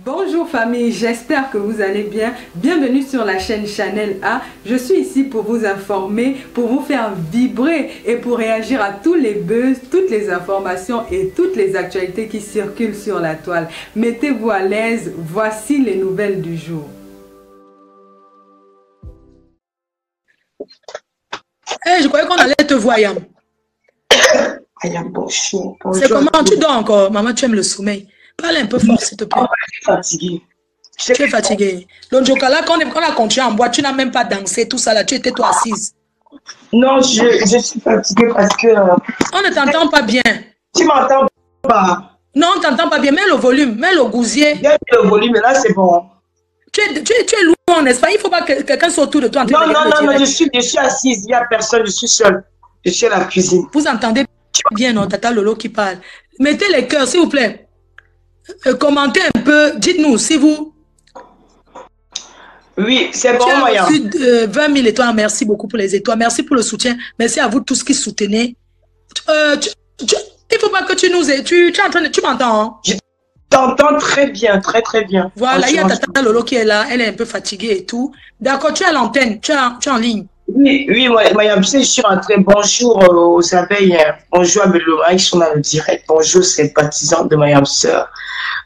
Bonjour famille, j'espère que vous allez bien. Bienvenue sur la chaîne Chanel A. Je suis ici pour vous informer, pour vous faire vibrer et pour réagir à tous les buzz, toutes les informations et toutes les actualités qui circulent sur la toile. Mettez-vous à l'aise, voici les nouvelles du jour. Hey, je croyais qu'on allait te voir, Yam. Ayam, bonjour. C'est comment? Tu dors encore? Maman, tu aimes le sommeil. Parle un peu fort, s'il te plaît. Je suis fatiguée. Tu es fatiguée. Donc, Jokala, quand on a continué en boîte, tu n'as même pas dansé, tout ça là. Tu étais toi assise. Non, je suis fatiguée parce que... On ne t'entend pas bien. Tu m'entends pas? Non, on ne t'entend pas bien. Mets le volume, mets le gousier. J'ai mis le volume, mais là, c'est bon. Tu es loin, n'est-ce pas? Il ne faut pas que quelqu'un soit autour de toi. Non, je suis assise. Il n'y a personne, je suis seule. Je suis à la cuisine. Vous entendez bien, non? Tata Lolo qui parle. Mettez les cœurs, s'il vous plaît. Commentez un peu. Dites-nous si vous... Oui, c'est bon, Maya. Tu as reçu 20 000 étoiles. Merci beaucoup pour les étoiles. Merci pour le soutien. Merci à vous tous qui soutenez. Il ne faut pas que tu nous aies. Tu m'entends, hein? Je t'entends très bien, très bien. Voilà, il y a Tata Lolo qui est là. Elle est un peu fatiguée et tout. D'accord, tu es à l'antenne. Tu es en ligne. Oui, Maya, je suis rentrée. Bonjour aux abeilles. Bonjour à Belora, ils sont dans le direct. Bonjour, sympathisante de Mayam Sœur.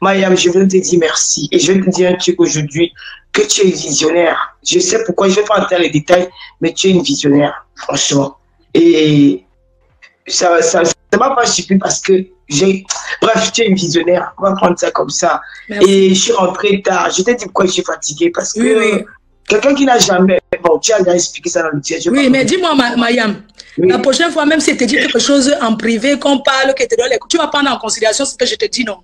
Mayam, je veux te dire merci. Et je veux te dire un truc aujourd'hui, que tu es visionnaire. Je sais pourquoi, je ne vais pas entrer dans les détails, mais tu es une visionnaire, franchement. Et ça m'a pas surpris parce que bref, tu es une visionnaire. On va prendre ça comme ça. Merci. Et je suis rentrée tard. Je t'ai dit pourquoi je suis fatiguée parce que... Oui. Quelqu'un qui n'a jamais... Bon, tu as déjà expliqué ça dans le direct. Oui, mais dis-moi, Mayam, oui. La prochaine fois, même si tu dis quelque chose en privé, qu'on parle, que tu vas prendre en considération ce que je te dis, non?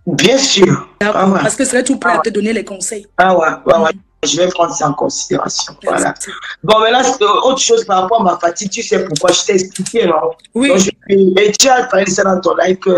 Bien sûr. Parce que serais-tu prêt à te donner les conseils? Ouais. Je vais prendre ça en considération. Voilà. Bon, maintenant, autre chose par rapport à ma fatigue, tu sais pourquoi je t'ai expliqué, non? Oui. Donc, et tu as parlé de ça dans ton live que...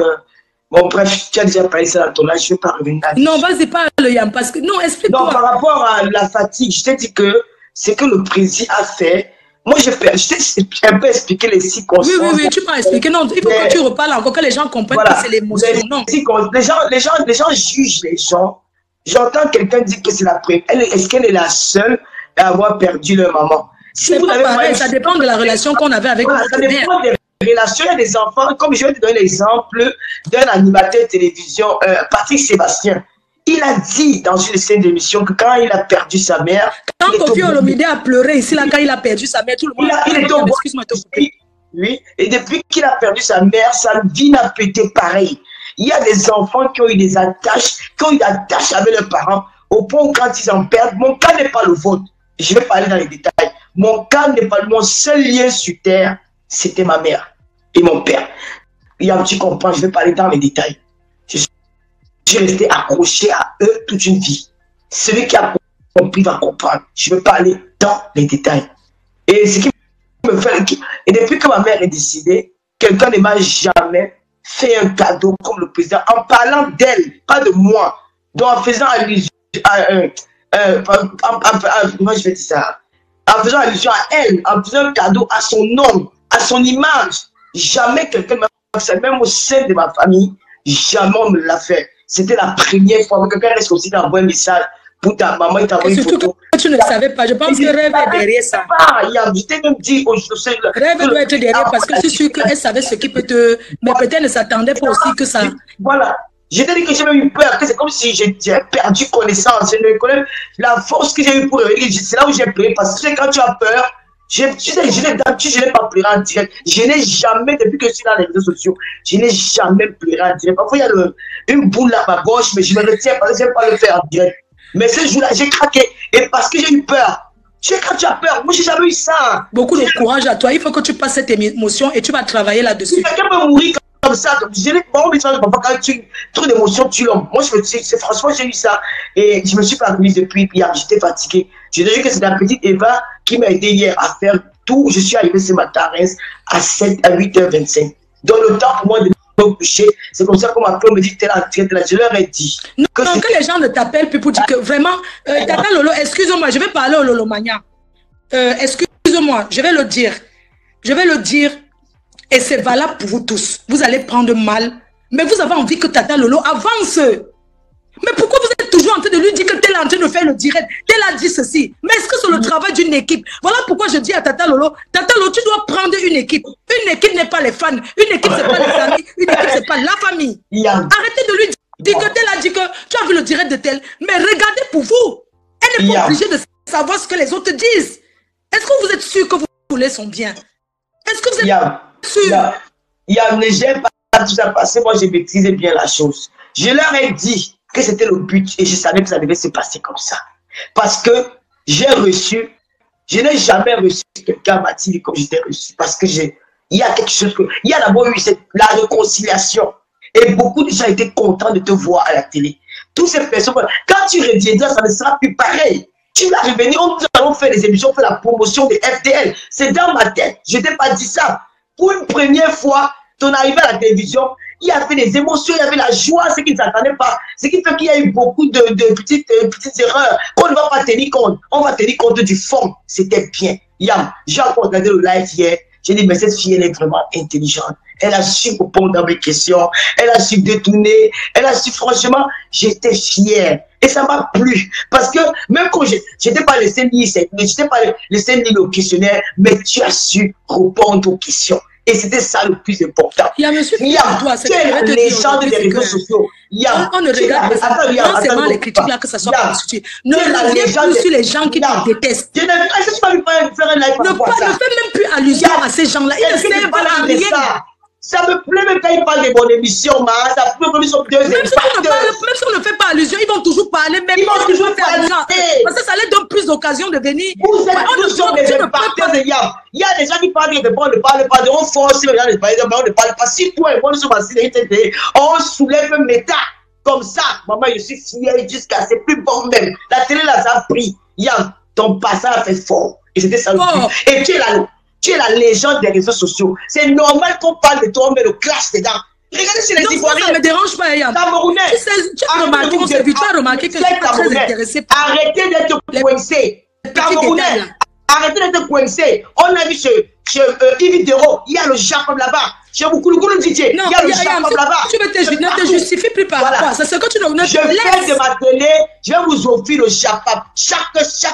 Bon, bref, tu as déjà parlé de ça dans ton live, je ne vais pas revenir là-dessus. Non, vas-y, parle, Yam, parce que... Non, explique-toi. Non, par rapport à la fatigue, je t'ai dit que c'est que le président a fait... Moi, je t'ai un peu expliqué les circonstances. Oui, tu m'as expliqué. Non, il faut que tu reparles encore, que les gens comprennent que c'est l'émotion. Non. Les gens jugent les gens. J'entends quelqu'un dire que c'est la première. Est-ce qu'elle est la seule à avoir perdu leur maman? Si vous avez pareil, ça dépend de la relation qu'on avait avec notre mère. Ça dépend des relations. Il y a des enfants, comme je vais te donner l'exemple d'un animateur de télévision, Patrick Sébastien. Il a dit dans une scène d'émission que quand il a perdu sa mère... Quand Kofi Olomide a pleuré ici, là, quand il a perdu sa mère, tout le monde... Il était au excuse-moi, oui, et depuis qu'il a perdu sa mère, sa vie n'a pas été pareille. Il y a des enfants qui ont eu des attaches, avec leurs parents, au point où quand ils en perdent, mon cas n'est pas le vôtre. Je vais parler dans les détails. Mon cas n'est pas... Mon seul lien sur terre, c'était ma mère et mon père. Tu comprends, je vais parler dans les détails. Je suis resté accroché à eux toute une vie. Celui qui a compris va comprendre. Je vais pas aller dans les détails. Et ce qui me fait... Et depuis que ma mère est décédée, quelqu'un ne m'a jamais fait un cadeau comme le président en parlant d'elle, pas de moi. Donc en faisant allusion à... comment je vais dire ça? En faisant allusion à elle, en faisant un cadeau à son nom, à son image. Jamais quelqu'un m'a fait, même au sein de ma famille, jamais on me l'a fait. C'était la première fois que quelqu'un reste aussi d'envoyer un message pour ta maman et t'envoyer une photo. Que tu ne savais pas. Je pense que Rêve est derrière ça. Je t'ai même dit aujourd'hui. Rêve doit être derrière parce que je suis sûr qu'elle savait ce qui peut te... Mais peut-être ne s'attendait pas aussi que ça... Voilà. Je t'ai dit que j'ai même eu peur, que c'est comme si j'ai perdu connaissance. Je ne connais la force que j'ai eu pour revenir. C'est là où j'ai pleuré parce que quand tu as peur, je n'ai pas pleuré en direct. Je n'ai jamais, depuis que je suis dans les réseaux sociaux, je n'ai jamais pleuré en direct. Parfois, il y a une boule à ma gauche, mais je me retiens parce que je n'aime pas le faire en direct. Mais ce jour-là, j'ai craqué. Et parce que j'ai eu peur. Quand tu as peur, moi, j'ai jamais eu ça. Beaucoup de courage à toi. Il faut que tu passes cette émotion et tu vas travailler là-dessus. Si quelqu'un peut mourir comme ça, je n'ai pas envie de faire quand tu trop d'émotions, tu l'homme. Moi, franchement, j'ai eu ça. Et je me suis pas remise depuis hier. J'étais fatigué. Je dirais que c'est la petite Eva qui m'a aidé hier à faire tout. Je suis arrivé ce matin à 8h25. Donc, le temps pour moi de me coucher, c'est comme ça qu'on m'appelle, on me dit, t'es là, je leur ai dit. Non, que les gens ne t'appellent plus pour dire que vraiment, Tata Lolo, excuse-moi, je vais parler au Lolo Mania. Excuse-moi, je vais le dire. Je vais le dire. Et c'est valable pour vous tous. Vous allez prendre mal. Mais vous avez envie que Tata Lolo avance. Mais pourquoi vous êtes toujours train de lui dire que tel est en train de faire le direct, tel a dit ceci. Mais est-ce que c'est le travail d'une équipe? Voilà pourquoi je dis à Tata Lolo, tu dois prendre une équipe. Une équipe n'est pas les fans, une équipe c'est pas les amis, une équipe c'est pas la famille. Arrêtez de lui dire que tel a dit que tu as vu le direct de tel. Mais regardez pour vous. Elle n'est pas obligée de savoir ce que les autres disent. Est-ce que vous êtes sûr que vous voulez son bien? Est-ce que vous êtes sûr? Ne j'aime pas tout ça passer. Moi, je maîtrisais bien la chose. Je leur ai dit que c'était le but et je savais que ça devait se passer comme ça. Parce que je n'ai jamais reçu quelqu'un m'a dit comme j'étais reçu. Parce que il y a quelque chose que, il y a d'abord eu la réconciliation. Et beaucoup de gens étaient contents de te voir à la télé. Toutes ces personnes, quand tu reviendras, ça ne sera plus pareil. Tu vas revenir, nous allons faire des émissions, faire la promotion des FDL. C'est dans ma tête. Je ne t'ai pas dit ça. Pour une première fois, ton arrivée à la télévision, il y avait des émotions, il y avait la joie, ce qu'ils ne s'attendaient pas. Ce qui fait qu'il y a eu beaucoup de petites erreurs qu'on ne va pas tenir compte. On va tenir compte du fond. C'était bien. Yam, j'ai encore regardé le live hier. J'ai dit, mais cette fille, elle est vraiment intelligente. Elle a su répondre à mes questions. Elle a su détourner. Elle a su, franchement, j'étais fier. Et ça m'a plu. Parce que même quand je n'étais pas laissé lire le questionnaire, mais tu as su répondre aux questions. Et c'était ça le plus important. Il y a monsieur tu es la légende des réseaux sociaux. On ne regarde pas seulement les critiques là que ça soit constitué. Ne reviens plus sur les gens qui te détestent. Est-ce que tu vas lui faire un live ne fais même plus allusion à ces gens-là. Ils ne servent à rien. Ça me plaît même quand ils parlent de mon émission, ça peut même sur même si on ne fait pas allusion, ils vont toujours parler. Même ils vont toujours parler. Parce que ça leur donne plus d'occasion de venir. Vous êtes toujours des impacteurs de Yam. Il y a des gens qui parlent de bon, on ne parle pas, on force les gens de parler, on ne parle pas. Si toi et moi nous sommes assis, on soulève un méta comme ça. Maman, je suis fier jusqu'à c'est plus bon même. La télé les a pris. Yam, ton passage a fait fort. Et c'était ça le but. Et tu es la légende des réseaux sociaux. C'est normal qu'on parle de toi, mais le clash dedans. Regardez sur les Ivoiriens. Ça ne me dérange pas, Yam. Camerounais. Tu as remarqué, on s'est vu, tu as remarqué que je suis pas très intéressé par... Arrêtez d'être coincé. Camerounais. Arrêtez d'être coincé. On a vu chez Yves Dero, il y a le Japon là-bas. Chez Boukoulou Didier, il y a le Japon là-bas. Tu ne te justifies plus par rapport à ça. C'est ce que tu ne je fais de ma télé, je vais vous offrir le Japon chaque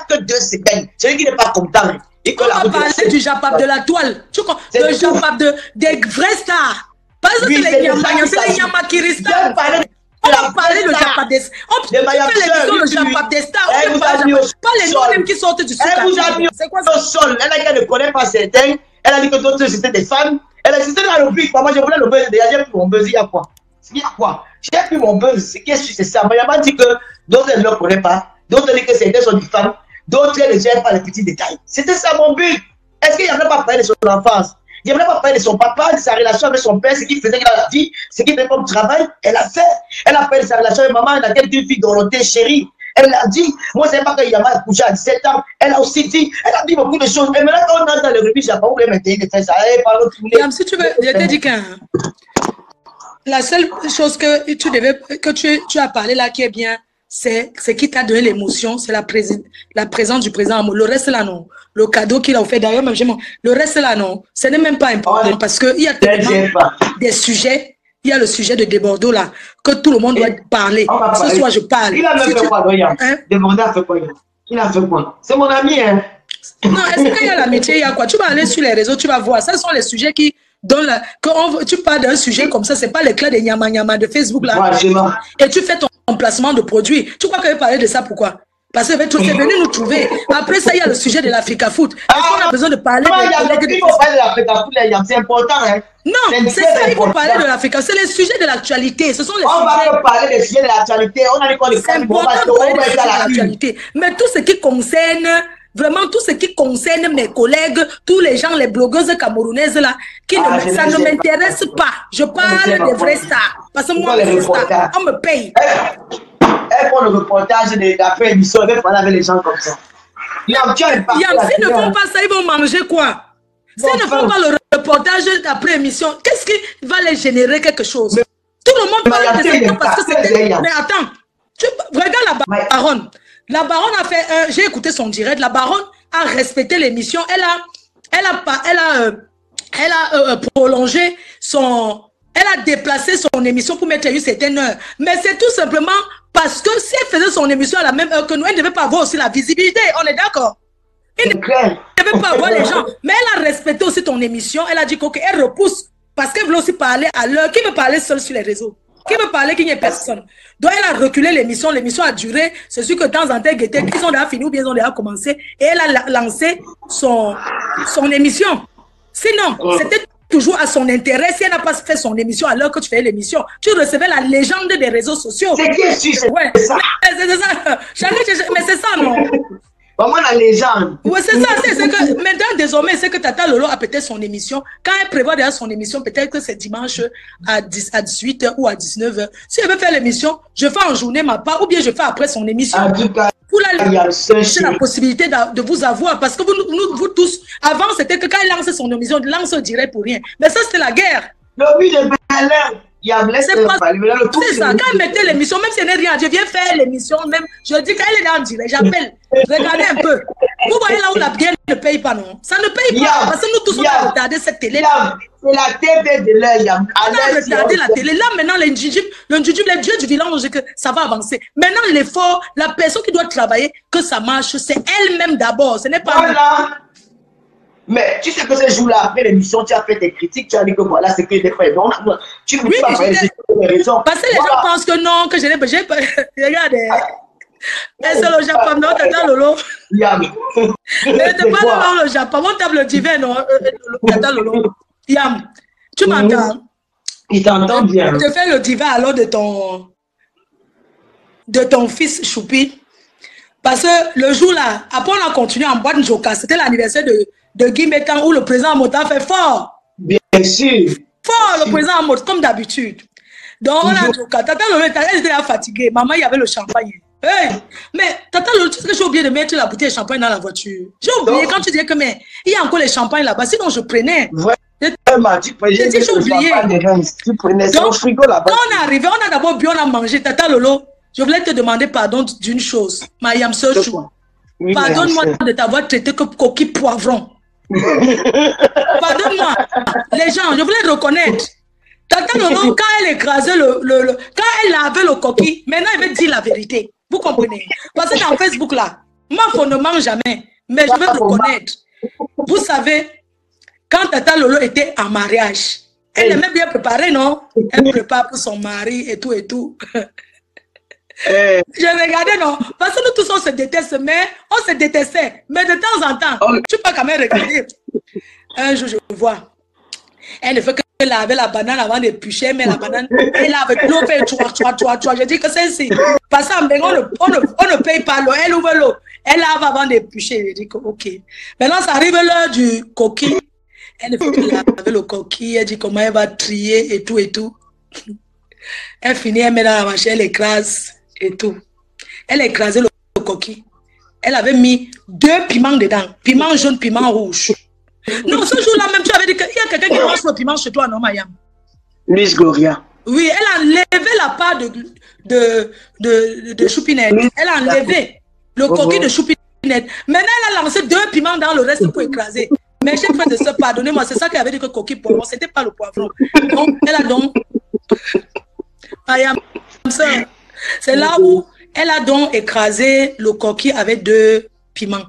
2 semaines. Celui qui n'est pas content. On va parler du Japap de la toile. Tu comprends? Le Japap des vrais stars. Pas que c'est les Nyamanya, c'est les Nyamakiristans. On va parler du Japap des stars. On fait l'émission le Japap des stars. Pas les noms même qui sortent du sucre. C'est quoi ça? Sol. Elle a dit qu'elle ne connaît pas certains. Elle a dit que d'autres c'était des femmes. Elle a dit que c'était dans le but. Moi, je voulais le buzz. Déjà, j'ai pris mon buzz. Il y a quoi? Il y a quoi? J'ai pris mon buzz. Qu'est-ce que c'est ça? Mais il m'a dit que d'autres ne le connaissent pas. D'autres disent que certains sont des femmes. D'autres ne gèrent pas les petits détails. C'était ça mon but. Est-ce qu'il n'y avait pas parlé de son enfance? Il n'y avait pas parlé de son papa, de sa relation avec son père, ce qu'il faisait dans la vie, ce qu'il fait comme travail. Elle a fait. Elle a parlé de sa relation avec maman, elle a une fille Dorothée, chérie. Elle a dit, moi, je ne sais pas quand Yama a couché à 17 ans. Elle a aussi dit, elle a dit beaucoup de choses. Et maintenant, quand on entre dans le revue, Japon, vous voulez mettre de faire ça. Si tu veux, je t'ai dit que la seule chose que tu as parlé là qui est bien, c'est qui t'a donné l'émotion, c'est la présence du président Amo. Le reste là, non. Le cadeau qu'il a offert, d'ailleurs, même le reste là, non. Ce n'est même pas important parce qu'il y a tellement des sujets. Il y a le sujet de Debordo là, que tout le monde doit parler. Ce soir, je parle. Il a même fait quoi, Doya? Debordo a fait quoi? Il a fait quoi? C'est mon ami, hein? Non, est-ce qu'il y a l'amitié? Il y a quoi? Tu vas aller sur les réseaux, tu vas voir. Ce sont les sujets qui donnent tu parles d'un sujet comme ça, c'est pas l'éclat des nyama de Facebook là. Ouais, et tu fais ton placement de produit. Tu crois que je vais parler de ça? Pourquoi? Parce que c'est venu nous trouver. Après ça, il y a le sujet de l'Africa Foot. Est-ce qu'on a besoin de parler de l'Africa Foot, c'est important. Hein? Non, c'est ça, il faut parler de l'Africa. C'est les sujets de l'actualité. Ce sont les on va parler des sujets de l'actualité. On a dit qu'on c'est important de parler des sujets de l'actualité. Mais tout ce qui concerne, vraiment tout ce qui concerne mes collègues, tous les gens, les blogueuses camerounaises là, ça ne m'intéresse pas. Je parle des vrais stars. Parce que moi, les stars, on me paye. Elle prend le reportage d'après émission, elle va parler avec les gens comme ça. S'ils ne font pas ça, ils vont manger quoi? S'ils ne font pas le reportage d'après émission, qu'est-ce qui va les générer quelque chose? Tout le monde parle de ça parce que c'était... Mais attends, regarde la baronne. La baronne a fait j'ai écouté son direct, la baronne a respecté l'émission, elle a prolongé son... Elle a déplacé son émission pour mettre une certaine heure. Mais c'est tout simplement Parce que si elle faisait son émission à la même heure que nous, elle ne devait pas avoir aussi la visibilité. On est d'accord? Elle ne devait pas avoir les gens. Mais elle a respecté aussi ton émission. Elle a dit qu'elle repousse. Parce qu'elle voulait aussi parler à l'heure. Qui veut parler seul sur les réseaux? Qui veut parler qu'il n'y ait personne? Donc elle a reculé l'émission. L'émission a duré. C'est sûr que de temps en temps, ils ont déjà fini ou bien ils ont déjà commencé. Et elle a lancé son émission. Sinon, c'était toujours à son intérêt. Si elle n'a pas fait son émission à l'heure que tu fais l'émission, tu recevais la légende des réseaux sociaux. C'est qui c'est ouais. ça? C'est ça. Mais c'est ça, non? Vraiment la légende. Oui, c'est ça. C'est que maintenant, désormais, c'est que Tata Lolo a peut-être son émission. Quand elle prévoit déjà son émission, peut-être que c'est dimanche à 18h ou à 19h. Si elle veut faire l'émission, je fais en journée ma part ou bien je fais après son émission. Pour la possibilité de vous avoir. Parce que vous tous, avant, c'était que quand elle lance son émission, elle lance direct pour rien. Mais ça, c'était la guerre. Lobby de Berlin. C'est ça, quand elle mettait l'émission, même si elle n'est rien, je viens faire l'émission, même, je dis quand elle est là en direct, j'appelle, regardez un peu. Vous voyez là où la bière ne paye pas, non? Ça ne paye pas, parce que nous tous, on a regardé cette télé. C'est la TV de l'œil. On a regardé la télé. Là, maintenant, le Njujub, les dieux du village, que ça va avancer. Maintenant, l'effort, la personne qui doit travailler, que ça marche, c'est elle-même d'abord. Ce n'est pas. Voilà. Mais tu sais que ce jour-là, après l'émission, tu as fait tes critiques, tu as dit que voilà, c'est que des fois, bon, tu ne peux pas faire les raisons. Parce que les gens pensent que non, que je n'ai pas. Regarde, c'est le Japon, non, Tata Lolo. Yam. Mais tu parles dans le Japon, on tape le divin, non, Tata Lolo. Yam, tu m'entends? Il t'entend bien. Je fais le divin alors de ton fils Choupi. Parce que le jour-là, après on a continué en boîte Njoka, c'était l'anniversaire de Guy Métan où le président Mota fait fort. Bien sûr. Fort, le président Mota, comme d'habitude. Donc on a Njoka. Tata Lolo, elle était fatiguée. Maman, il y avait le champagne. Hey, mais Tata Lolo, tu sais que j'ai oublié de mettre la bouteille de champagne dans la voiture. J'ai oublié quand tu disais que mais il y a encore les champagnes là-bas, sinon je prenais. Vraiment, tu prenais j'ai oublié. Tu prenais son frigo là-bas. Quand on est arrivé, on a d'abord bu, on a mangé. Tata Lolo, je voulais te demander pardon d'une chose. Mayam Sechou. Oui, pardonne-moi de t'avoir traité comme coquille poivron. Pardonne-moi. Les gens, je voulais reconnaître. Tata Lolo, quand elle écrasait quand elle lavait le coquille, maintenant elle veut dire la vérité. Vous comprenez? Parce que dans Facebook là, moi, on ne mange jamais. Mais je veux reconnaître. Vous savez, quand Tata Lolo était en mariage, elle aimait bien préparer, non? Elle prépare pour son mari et tout et tout. Je regardais, non? Parce que nous tous, on se déteste, mais on se détestait. Mais de temps en temps, tu peux quand même regarder. Un jour, je vois. Elle ne fait que laver la banane avant d'éplucher, mais la banane, elle lave l'eau, fait toi. Je dis que c'est ainsi. Parce qu'on ne paye pas l'eau, elle ouvre l'eau. Elle lave avant d'éplucher. Je dis que ok. Maintenant, ça arrive l'heure du coquille. Elle ne fait que laver le coquille. Elle dit comment elle va trier et tout et tout. Elle finit, elle met dans la machine, elle écrase et tout. Elle a écrasé le coquille. Elle avait mis 2 piments dedans. Piment jaune, piment rouge. Non, ce jour-là même, tu avais dit qu'il y a quelqu'un qui mange le piment chez toi, non, Mayam? Luis Gloria. Oui, elle a enlevé la part de choupinette. Elle a enlevé le coquille de choupinette. Maintenant, elle a lancé 2 piments dans le reste pour écraser. Mais j'ai fait de se pardonner-moi. C'est ça qu'elle avait dit que coquille poivron. Ce n'était pas le poivron. Donc, elle a donc... Mayam, c'est là où elle a donc écrasé le coquille avec 2 piments.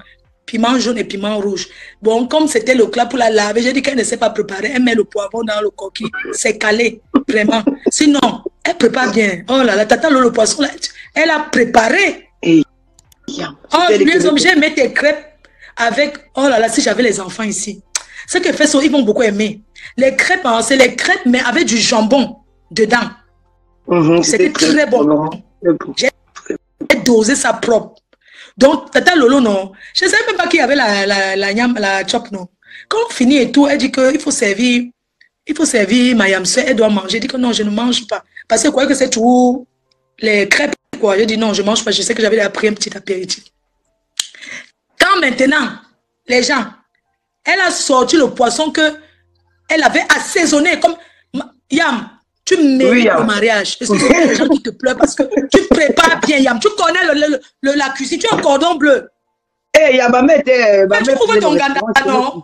Piment jaune et piment rouge. Bon, comme c'était le plat pour la laver, j'ai dit qu'elle ne sait pas préparer. Elle met le poivron dans le coquille. C'est calé, vraiment. Sinon, elle prépare bien. Oh là là, Tata Lolo, le poisson, là, elle a préparé. Oh, je lui ai obligé de mettre des crêpes avec... Oh là là, si j'avais les enfants ici. Ce qu'elle fait, ils vont beaucoup aimer. Les crêpes, hein, c'est les crêpes, mais avec du jambon dedans. C'était très bon. J'ai dosé ça propre. Donc, Tata Lolo, non. Je ne savais même pas qu'il y avait la chop, non. Quand on finit et tout, elle dit qu'il faut servir Mayam, elle doit manger. Elle dit que non, je ne mange pas. Parce qu'elle croyait que c'est tout les crêpes, quoi. Je dis non, je ne mange pas. Je sais que j'avais pris un petit apéritif. Quand maintenant, les gens, elle a sorti le poisson qu'elle avait assaisonné comme Yam. Tu mérites le mariage. Est-ce que c'est les gens qui te pleurent parce que tu prépares bien, Yam. Tu connais la cuisine. Tu as un cordon bleu. Eh, Yam, tu trouves ton ganda, non?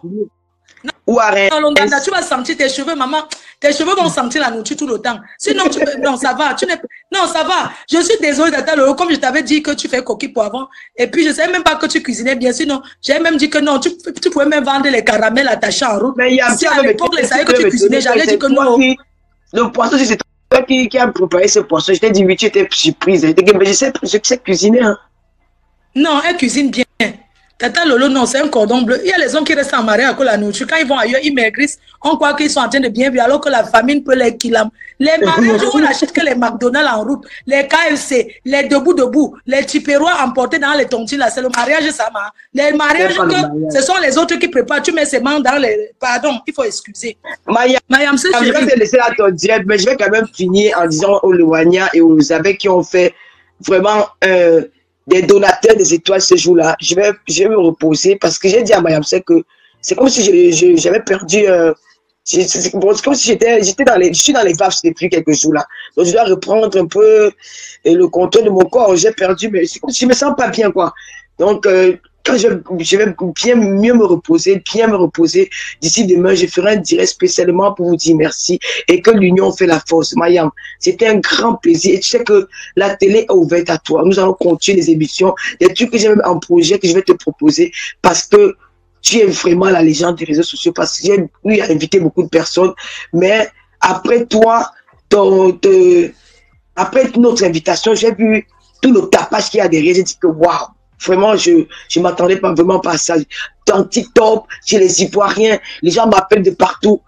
Ou arrête. Non, le ganda, tu vas sentir tes cheveux, maman. Tes cheveux vont sentir la nourriture tout le temps. Sinon, non, ça va. Non, ça va. Je suis désolée, Tata Lolo, comme je t'avais dit que tu fais coquille poivron. Et puis, je ne savais même pas que tu cuisinais bien. Sinon, j'ai même dit que non, tu pouvais même vendre les caramels attachés en route. Mais il y a si à l'époque, les savais que tu cuisinais, j'allais dire que non. Le poisson, c'est toi qui a préparé ce poisson. Je t'ai dit, oui, tu étais surprise. Mais je sais cuisiner. Hein. Non, elle cuisine bien. Tata Lolo, non, c'est un cordon bleu. Il y a les hommes qui restent en mariage à cause de la nourriture. Quand ils vont ailleurs, ils maigrissent. On croit qu'ils sont en train de bien vivre, alors que la famine peut les killer. Les mariages où on n'achète que les McDonald's en route, les KFC, les debout, les tiperois emportés dans les tontines, là, c'est le mariage, ça m'a. Les mariages, ce sont les autres qui préparent. Tu mets ces mains dans les. Pardon, il faut excuser. Mayam, je vais te laisser à ton direct, mais je vais quand même finir en disant aux Louania et aux abeilles qui ont fait vraiment. Des donateurs des étoiles ce jour-là, je vais me reposer parce que j'ai dit à Mayam que c'est comme si j'avais perdu. C'est comme si je suis dans les vagues depuis quelques jours là. Donc je dois reprendre un peu le contrôle de mon corps. J'ai perdu, mais c'est comme si je me sens pas bien quoi. Donc quand je vais bien me reposer d'ici demain, je ferai un direct spécialement pour vous dire merci et que l'union fait la force. Mayam, c'était un grand plaisir et tu sais que la télé est ouverte à toi. Nous allons continuer les émissions, des trucs que j'ai même en projet que je vais te proposer parce que tu es vraiment la légende des réseaux sociaux parce que j'ai invité beaucoup de personnes, mais après toi, après notre invitation, j'ai vu tout le tapage qu'il y a derrière, j'ai dit que waouh! Vraiment, je m'attendais pas vraiment pas à ça. Dans TikTok, chez les Ivoiriens, les gens m'appellent de partout.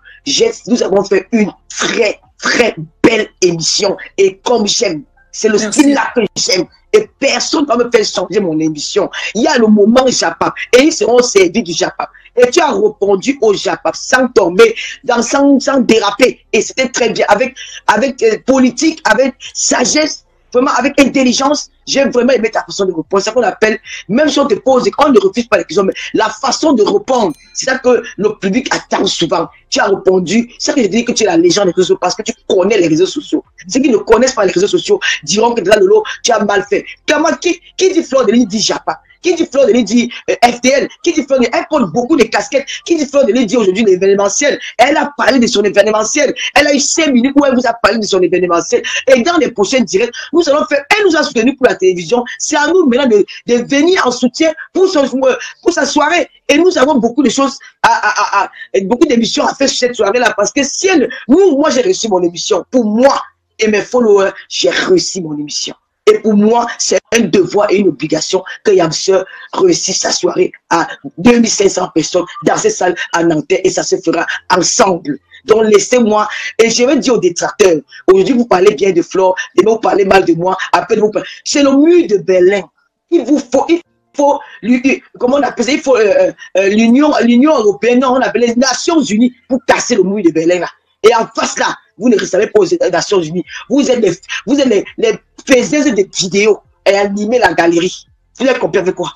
Nous avons fait une très, très belle émission. Et comme j'aime, c'est le style-là que j'aime. Et personne ne va me faire changer mon émission. Il y a le moment Japap. Et ils seront servis du Japap. Et tu as répondu au Japap sans tomber, sans déraper. Et c'était très bien. Avec politique, avec sagesse. Vraiment, avec intelligence, j'ai vraiment aimé ta façon de répondre. C'est ça qu'on appelle, même si on te pose et qu'on ne refuse pas les questions, mais la façon de répondre, c'est ça que le public attend souvent. Tu as répondu, c'est ça que je dis que tu es la légende des réseaux sociaux parce que tu connais les réseaux sociaux. Ceux qui ne connaissent pas les réseaux sociaux diront que là, Lolo, tu as mal fait. Comment, qui dit Fleur de Lys dit Japa? Qui dit Fleur de Lys dit FTL? Qui dit Fleur de Lys? Elle porte beaucoup de casquettes. Qui dit Fleur de Lys dit aujourd'hui l'événementiel? Elle a parlé de son événementiel. Elle a eu 5 minutes où elle vous a parlé de son événementiel. Et dans les prochaines directs, nous allons faire, elle nous a soutenu pour la télévision. C'est à nous maintenant de venir en soutien pour sa soirée. Et nous avons beaucoup de choses, beaucoup d'émissions à faire sur cette soirée-là. Parce que si moi j'ai réussi mon émission. Pour moi et mes followers, j'ai réussi mon émission. Et pour moi, c'est un devoir et une obligation que Yamseur réussisse sa soirée à 2500 personnes dans cette salle à Nanterre et ça se fera ensemble. Donc laissez-moi, et je vais dire aux détracteurs, aujourd'hui vous parlez bien de Flore, demain vous parlez mal de moi, après vous parlez. C'est le mur de Berlin. Il faut, comment on appelle ça, il faut l'Union européenne, non, on appelle les Nations Unies pour casser le mur de Berlin là. Et en face là, vous ne recevez pas aux Nations Unies. Vous êtes les faiseuses de vidéos et animez la galerie. Vous avez compris avec quoi?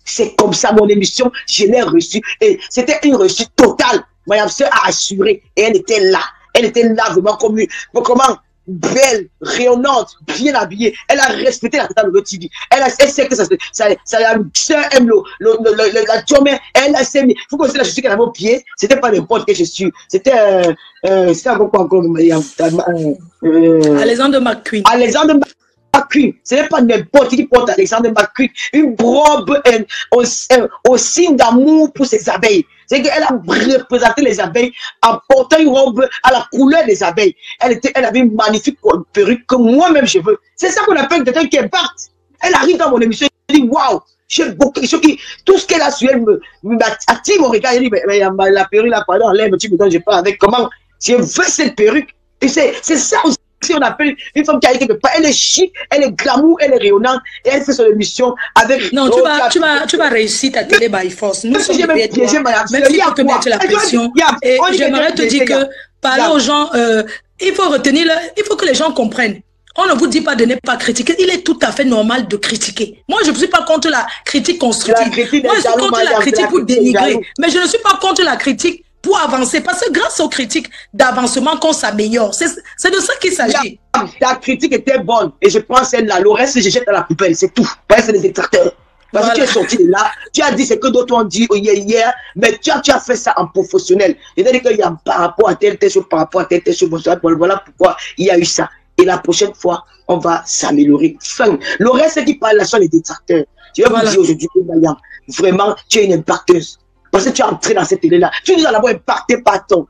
C'est comme ça mon émission, je l'ai reçue. Et c'était une réussite totale. Mayam Sœur a assuré. Et elle était là. Elle était là vraiment comme belle, rayonnante, bien habillée. Elle a respecté la tête de TV. Elle sait que sa sœur aime la chômée. Elle a sait. Il faut que c'est la chaussure qu'elle avait au pied. C'était pas n'importe quelle chaussure. C'était quoi encore? Alexander McQueen. Alexander McQueen. Ce n'est pas n'importe qui porte Alexander McQueen. Une robe au signe d'amour pour ses abeilles. C'est qu'elle a représenté les abeilles en portant une robe à la couleur des abeilles. Elle avait une magnifique perruque que moi-même je veux. C'est ça qu'on appelle quelqu'un qui est batte. Elle arrive dans mon émission et dit waouh, j'ai beaucoup de choses tout ce qu'elle a su elle attire mon regard. Elle dit mais la perruque là, pardon, l'aime, tu me donnes, je parle avec comment. Je veux cette perruque. Et c'est ça aussi. Si on appelle une femme qui a été elle est chic, elle est glamour, elle est rayonnante et elle fait son émission avec. Non, tu vas réussir ta télé by force. Nous sommes bien toi. Même si tu te mettre la pression. Et j'aimerais te dire que parler aux gens, il faut retenir, il faut que les gens comprennent. On ne vous dit pas de ne pas critiquer. Il est tout à fait normal de critiquer. Moi, je ne suis pas contre la critique constructive. Moi, je suis contre la critique pour dénigrer. Mais je ne suis pas contre la critique pour avancer. Parce que grâce aux critiques d'avancement qu'on s'améliore. C'est de ça qu'il s'agit. Ta critique était bonne. Et je prends celle-là. Le reste, je jette à la poubelle. C'est tout. C'est des détracteurs. Parce que tu es sorti de là, tu as dit ce que d'autres ont dit hier, mais tu as fait ça en professionnel. C'est-à-dire qu'il y a par rapport à telle chose, par rapport à telle chose, voilà pourquoi il y a eu ça. Et la prochaine fois, on va s'améliorer. Fin. Le reste qui parle là sont les détracteurs. Je vais vous dire aujourd'hui, Mayam, vraiment, tu es une impacteuse. Parce que tu es entré dans cette télé-là. Tu nous as d'abord impacté par ton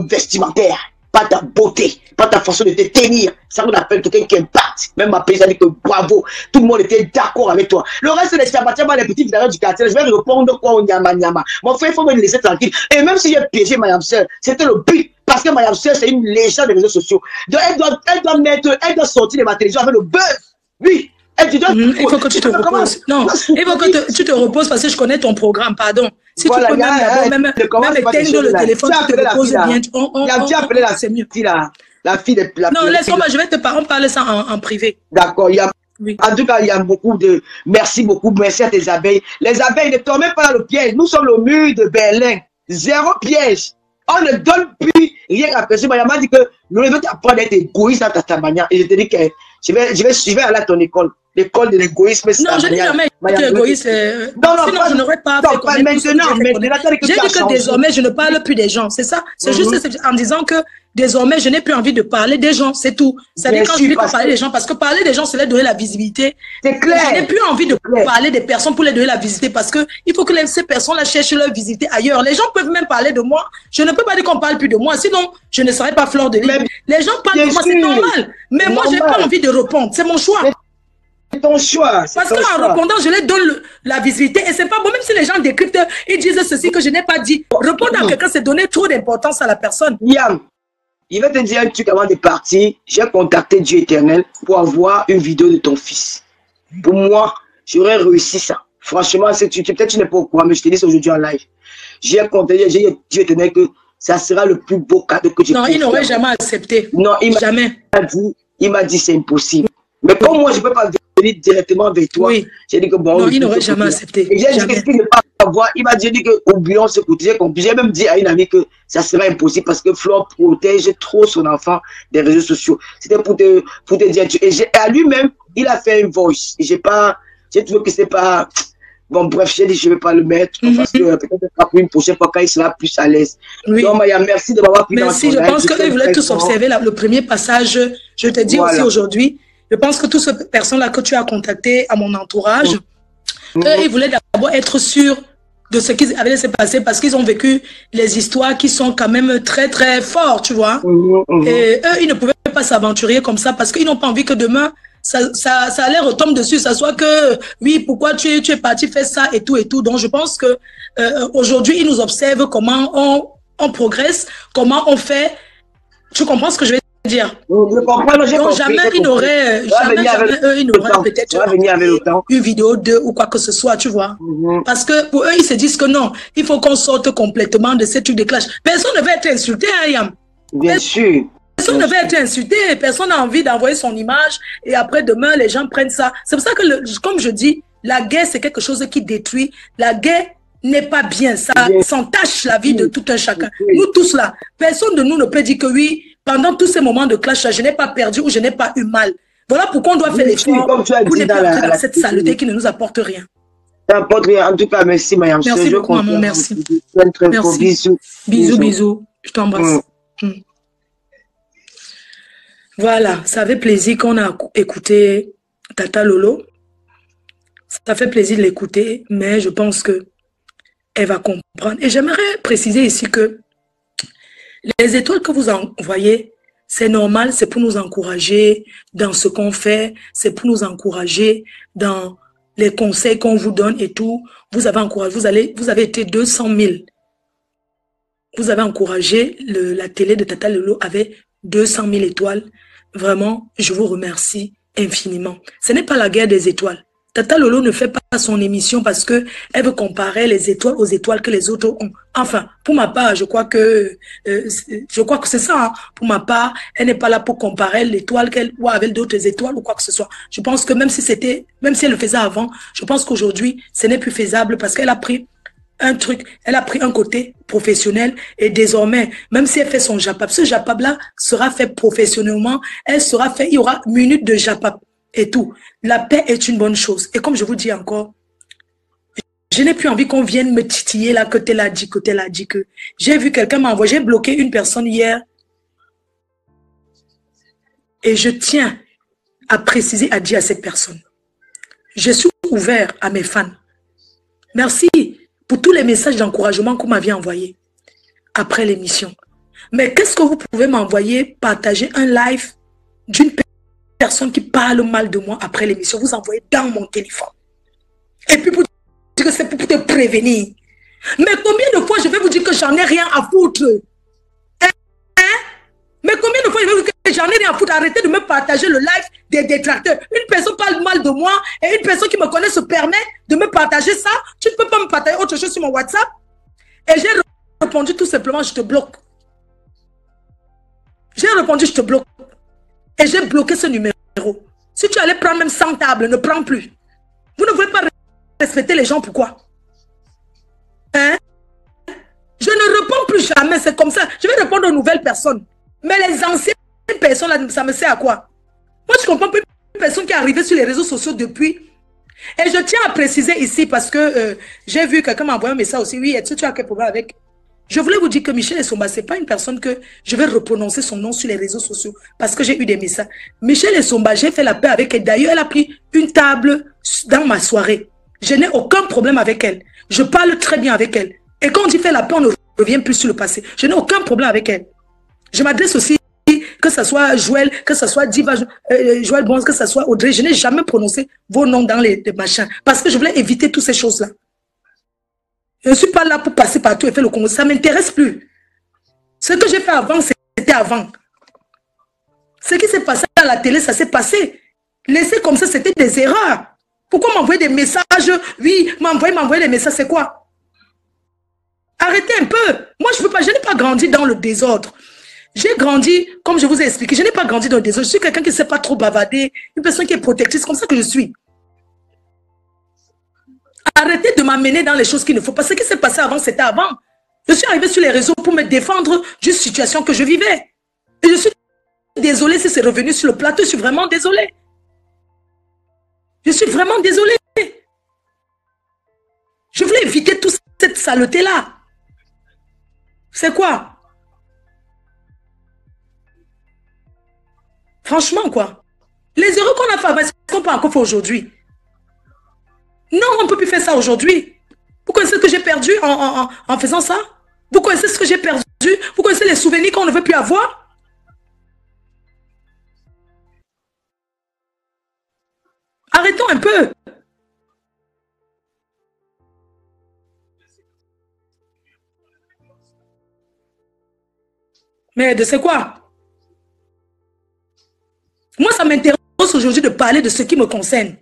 vestimentaire, par ta beauté, par ta façon de te tenir. Ça, on appelle quelqu'un qui impacte. Même ma pays a dit que bravo. Tout le monde était d'accord avec toi. Le reste, les tchabatiabas, les petits villages du quartier, je vais répondre quoi au nyama nyama. Mon frère, il faut me laisser tranquille. Et même si j'ai piégé Mayam Sœur, c'était le but. Parce que Mayam Sœur, c'est une légende des réseaux sociaux. Donc, elle doit sortir de ma télévision avec le buzz. Oui. Il faut que tu te reposes. Non, il faut que tu te reposes parce que je connais ton programme, pardon. Si voilà, tu peux même éteindre le téléphone, tu te reposes bien. Tu as appelé la fille de la non, laisse-moi, je vais te parler ça en privé. D'accord, en tout cas, il y a beaucoup de... Merci à tes abeilles. Les abeilles, ne tombez pas dans le piège. Nous sommes le mur de Berlin. Zéro piège. On ne donne plus rien à personne. Il m'a dit que nous devons t'apprendre d'être égoïste dans ta manière. Et je te dis que je vais aller à ton école. L'école de l'égoïsme. Non, je n'ai jamais été égoïste. Non, sinon, je n'aurais pas fait maintenant. J'ai dit que désormais, je ne parle plus des gens. C'est ça. C'est juste en disant que désormais, je n'ai plus envie de parler des gens. C'est tout. C'est-à-dire quand je dis parler des gens, parce que parler des gens, c'est leur donner la visibilité. C'est clair. Je n'ai plus envie de parler des personnes pour leur donner la visibilité parce que il faut que ces personnes-là cherchent leur visibilité ailleurs. Les gens peuvent même parler de moi. Je ne peux pas dire qu'on parle plus de moi. Sinon, je ne serais pas fleur de lys. Les gens parlent de moi, c'est normal. Mais moi, je n'ai pas envie de répondre. C'est mon choix. C'est ton choix. Parce qu'en répondant, je leur donne la visibilité. Et c'est pas bon, même si les gens décryptent, ils disent ceci que je n'ai pas dit. Répondre à quelqu'un, c'est donner trop d'importance à la personne. Yam, il va te dire un truc avant de partir. J'ai contacté Dieu éternel pour avoir une vidéo de ton fils. Pour moi, j'aurais réussi ça. Franchement, peut-être tu n'es pas au courant, mais je te dis ça aujourd'hui en live. J'ai contacté Dieu éternel que ça sera le plus beau cadeau que tu peux faire. Non, il n'aurait jamais accepté. Non, il m'a dit c'est impossible. Mais comme moi, je ne peux pas venir directement vers toi, oui. J'ai dit que bon. Non, il n'aurait jamais accepté. Et j'ai dit qu'il ne pas avoir. Il m'a dit que oublions ce côté. J'ai même dit à une amie que ça serait impossible parce que Flore protège trop son enfant des réseaux sociaux. C'était pour te dire. Et à lui-même, il a fait une voice. Et j'ai trouvé que c'est pas. Bon, bref, j'ai dit je ne vais pas le mettre parce que peut-être pour une prochaine fois quand il sera plus à l'aise. Oui. Donc, Maya, merci de m'avoir pris dans ton live. Merci, je pense qu'ils voulaient tous observer le premier passage. Je te dis aussi aujourd'hui. Je pense que toutes ces personnes-là que tu as contactées à mon entourage, ils voulaient d'abord être sûrs de ce qui allait se passer parce qu'ils ont vécu les histoires qui sont quand même très, très fortes, tu vois. Et eux, ils ne pouvaient pas s'aventurer comme ça parce qu'ils n'ont pas envie que demain, ça allait retomber dessus, ça soit que, oui, pourquoi tu es parti faire ça et tout et tout. Donc, je pense que aujourd'hui, ils nous observent comment on progresse, comment on fait. Tu comprends ce que je vais dire? Je comprends, donc jamais ils n'auraient peut-être une vidéo d'eux ou quoi que ce soit, tu vois. Parce que pour eux, ils se disent que non, il faut qu'on sorte complètement de ces trucs de clash. Personne ne veut être insulté, hein, Yam. Bien sûr. Personne ne veut être insulté, personne n'a envie d'envoyer son image et après demain, les gens prennent ça. C'est pour ça que, comme je dis, la guerre, c'est quelque chose qui détruit. La guerre n'est pas bien, ça s'entache la vie de tout un chacun. Nous tous là, personne de nous ne peut dire que oui, pendant tous ces moments de clash, je n'ai pas perdu ou je n'ai pas eu mal. Voilà pourquoi on doit faire l'effort pour ne pas entrer dans cette saleté qui ne nous apporte rien. Ça n'apporte rien. En tout cas, merci, Mayam. Merci beaucoup, maman, merci. Merci. Bisous. Bisous. Je t'embrasse. Voilà, ça fait plaisir qu'on a écouté Tata Lolo. Ça fait plaisir de l'écouter, mais je pense que elle va comprendre. Et j'aimerais préciser ici que les étoiles que vous envoyez, c'est normal, c'est pour nous encourager dans ce qu'on fait, c'est pour nous encourager dans les conseils qu'on vous donne et tout. Vous avez encouragé, vous avez été 200 000. Vous avez encouragé la télé de Tata Lolo avec 200 000 étoiles. Vraiment, je vous remercie infiniment. Ce n'est pas la guerre des étoiles. Tata Lolo ne fait pas son émission parce que elle veut comparer les étoiles aux étoiles que les autres ont. Enfin, pour ma part, je crois que c'est ça. Hein. Pour ma part, elle n'est pas là pour comparer l'étoile qu'elle voit avec d'autres étoiles ou quoi que ce soit. Je pense que même si elle le faisait avant, je pense qu'aujourd'hui, ce n'est plus faisable parce qu'elle a pris un truc, elle a pris un côté professionnel et désormais, même si elle fait son japap, ce japap-là sera fait professionnellement, il y aura minute de japap et tout. La paix est une bonne chose. Et comme je vous dis encore, je n'ai plus envie qu'on vienne me titiller là, que tel a dit, que tel a dit, que... J'ai vu quelqu'un m'envoyer, j'ai bloqué une personne hier. Et je tiens à préciser, à dire à cette personne, je suis ouvert à mes fans. Merci pour tous les messages d'encouragement que vous m'aviez envoyés après l'émission. Mais qu'est-ce que vous pouvez m'envoyer, partager un live d'une personne qui parle mal de moi après l'émission, vous envoyez dans mon téléphone. Et puis pour dire que c'est pour te prévenir. Mais combien de fois je vais vous dire que j'en ai rien à foutre? Mais combien de fois je vais vous dire que j'en ai rien à foutre? Arrêtez de me partager le live des détracteurs. Une personne parle mal de moi et une personne qui me connaît se permet de me partager ça. Tu ne peux pas me partager autre chose sur mon WhatsApp? Et j'ai répondu tout simplement, je te bloque. J'ai répondu, je te bloque. Et j'ai bloqué ce numéro. Si tu allais prendre même 100 tables, ne prends plus. Vous ne voulez pas respecter les gens, pourquoi? Hein? Je ne réponds plus jamais, c'est comme ça. Je vais répondre aux nouvelles personnes. Mais les anciennes personnes, là, ça me sert à quoi? Moi, je comprends plus une personne qui est arrivée sur les réseaux sociaux depuis. Et je tiens à préciser ici, parce que j'ai vu quelqu'un m'envoyer un message aussi. Oui, est-ce que tu as quel problème avec... Je voulais vous dire que Michel Essomba, ce n'est pas une personne que je vais reprononcer son nom sur les réseaux sociaux parce que j'ai eu des messages. Michel Essomba, j'ai fait la paix avec elle. D'ailleurs, elle a pris une table dans ma soirée. Je n'ai aucun problème avec elle. Je parle très bien avec elle. Et quand on dit faire la paix, on ne revient plus sur le passé. Je n'ai aucun problème avec elle. Je m'adresse aussi, que ce soit Joël, que ce soit Diva, Joël Bronze, que ce soit Audrey. Je n'ai jamais prononcé vos noms dans les machins parce que je voulais éviter toutes ces choses-là. Je ne suis pas là pour passer partout et faire le Congo. Ça ne m'intéresse plus. Ce que j'ai fait avant, c'était avant. Ce qui s'est passé à la télé, ça s'est passé. Laisser comme ça, c'était des erreurs. Pourquoi m'envoyer des messages? Oui, m'envoyer des messages, c'est quoi? Arrêtez un peu. Moi, je peux pas, je n'ai pas grandi dans le désordre. J'ai grandi, comme je vous ai expliqué, je n'ai pas grandi dans le désordre. Je suis quelqu'un qui ne sait pas trop bavarder, une personne qui est protectrice, c'est comme ça que je suis. Arrêtez de m'amener dans les choses qu'il ne faut pas. Ce qui s'est passé avant, c'était avant. Je suis arrivé sur les réseaux pour me défendre d'une situation que je vivais. Et je suis désolée si c'est revenu sur le plateau. Je suis vraiment désolée. Je suis vraiment désolée. Je voulais éviter toute cette saleté-là. C'est quoi? Franchement, quoi. Les erreurs qu'on a fait avant, est-ce qu'on peut encore faire aujourd'hui? Non, on ne peut plus faire ça aujourd'hui. Vous connaissez ce que j'ai perdu en faisant ça? Vous connaissez ce que j'ai perdu? Vous connaissez les souvenirs qu'on ne veut plus avoir? Arrêtons un peu. Mais de c'est quoi? Moi, ça m'intéresse aujourd'hui de parler de ce qui me concerne.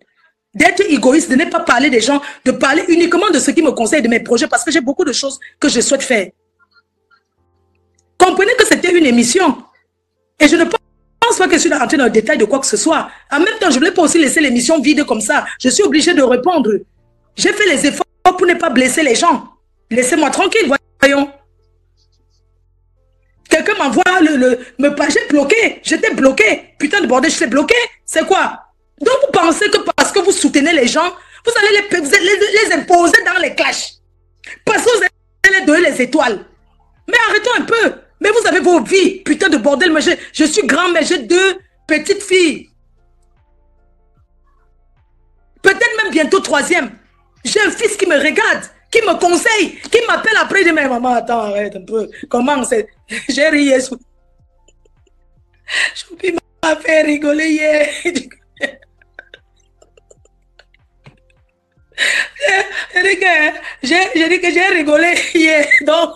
D'être égoïste, de ne pas parler des gens, de parler uniquement de ce qui me concerne, de mes projets, parce que j'ai beaucoup de choses que je souhaite faire. Comprenez que c'était une émission. Et je ne pense pas que je suis rentrée dans le détail de quoi que ce soit. En même temps, je ne voulais pas aussi laisser l'émission vide comme ça. Je suis obligée de répondre. J'ai fait les efforts pour ne pas blesser les gens. Laissez-moi tranquille, voyons. Quelqu'un m'envoie j'ai bloqué. J'étais bloqué. Putain de bordel, je suis bloqué. C'est quoi? Donc vous pensez que parce que vous soutenez les gens, vous allez les imposer dans les clashs. Parce que vous allez les donner les étoiles. Mais arrêtons un peu. Mais vous avez vos vies. Putain de bordel. Mais je suis grand, mais j'ai 2 petites filles. Peut-être même bientôt 3e. J'ai un fils qui me regarde, qui me conseille, qui m'appelle après. Il dit, mais maman, attends, arrête un peu. Comment c'est? J'ai ri. Choupi m'a fait rigoler hier. J'ai dit que j'ai rigolé hier. Donc,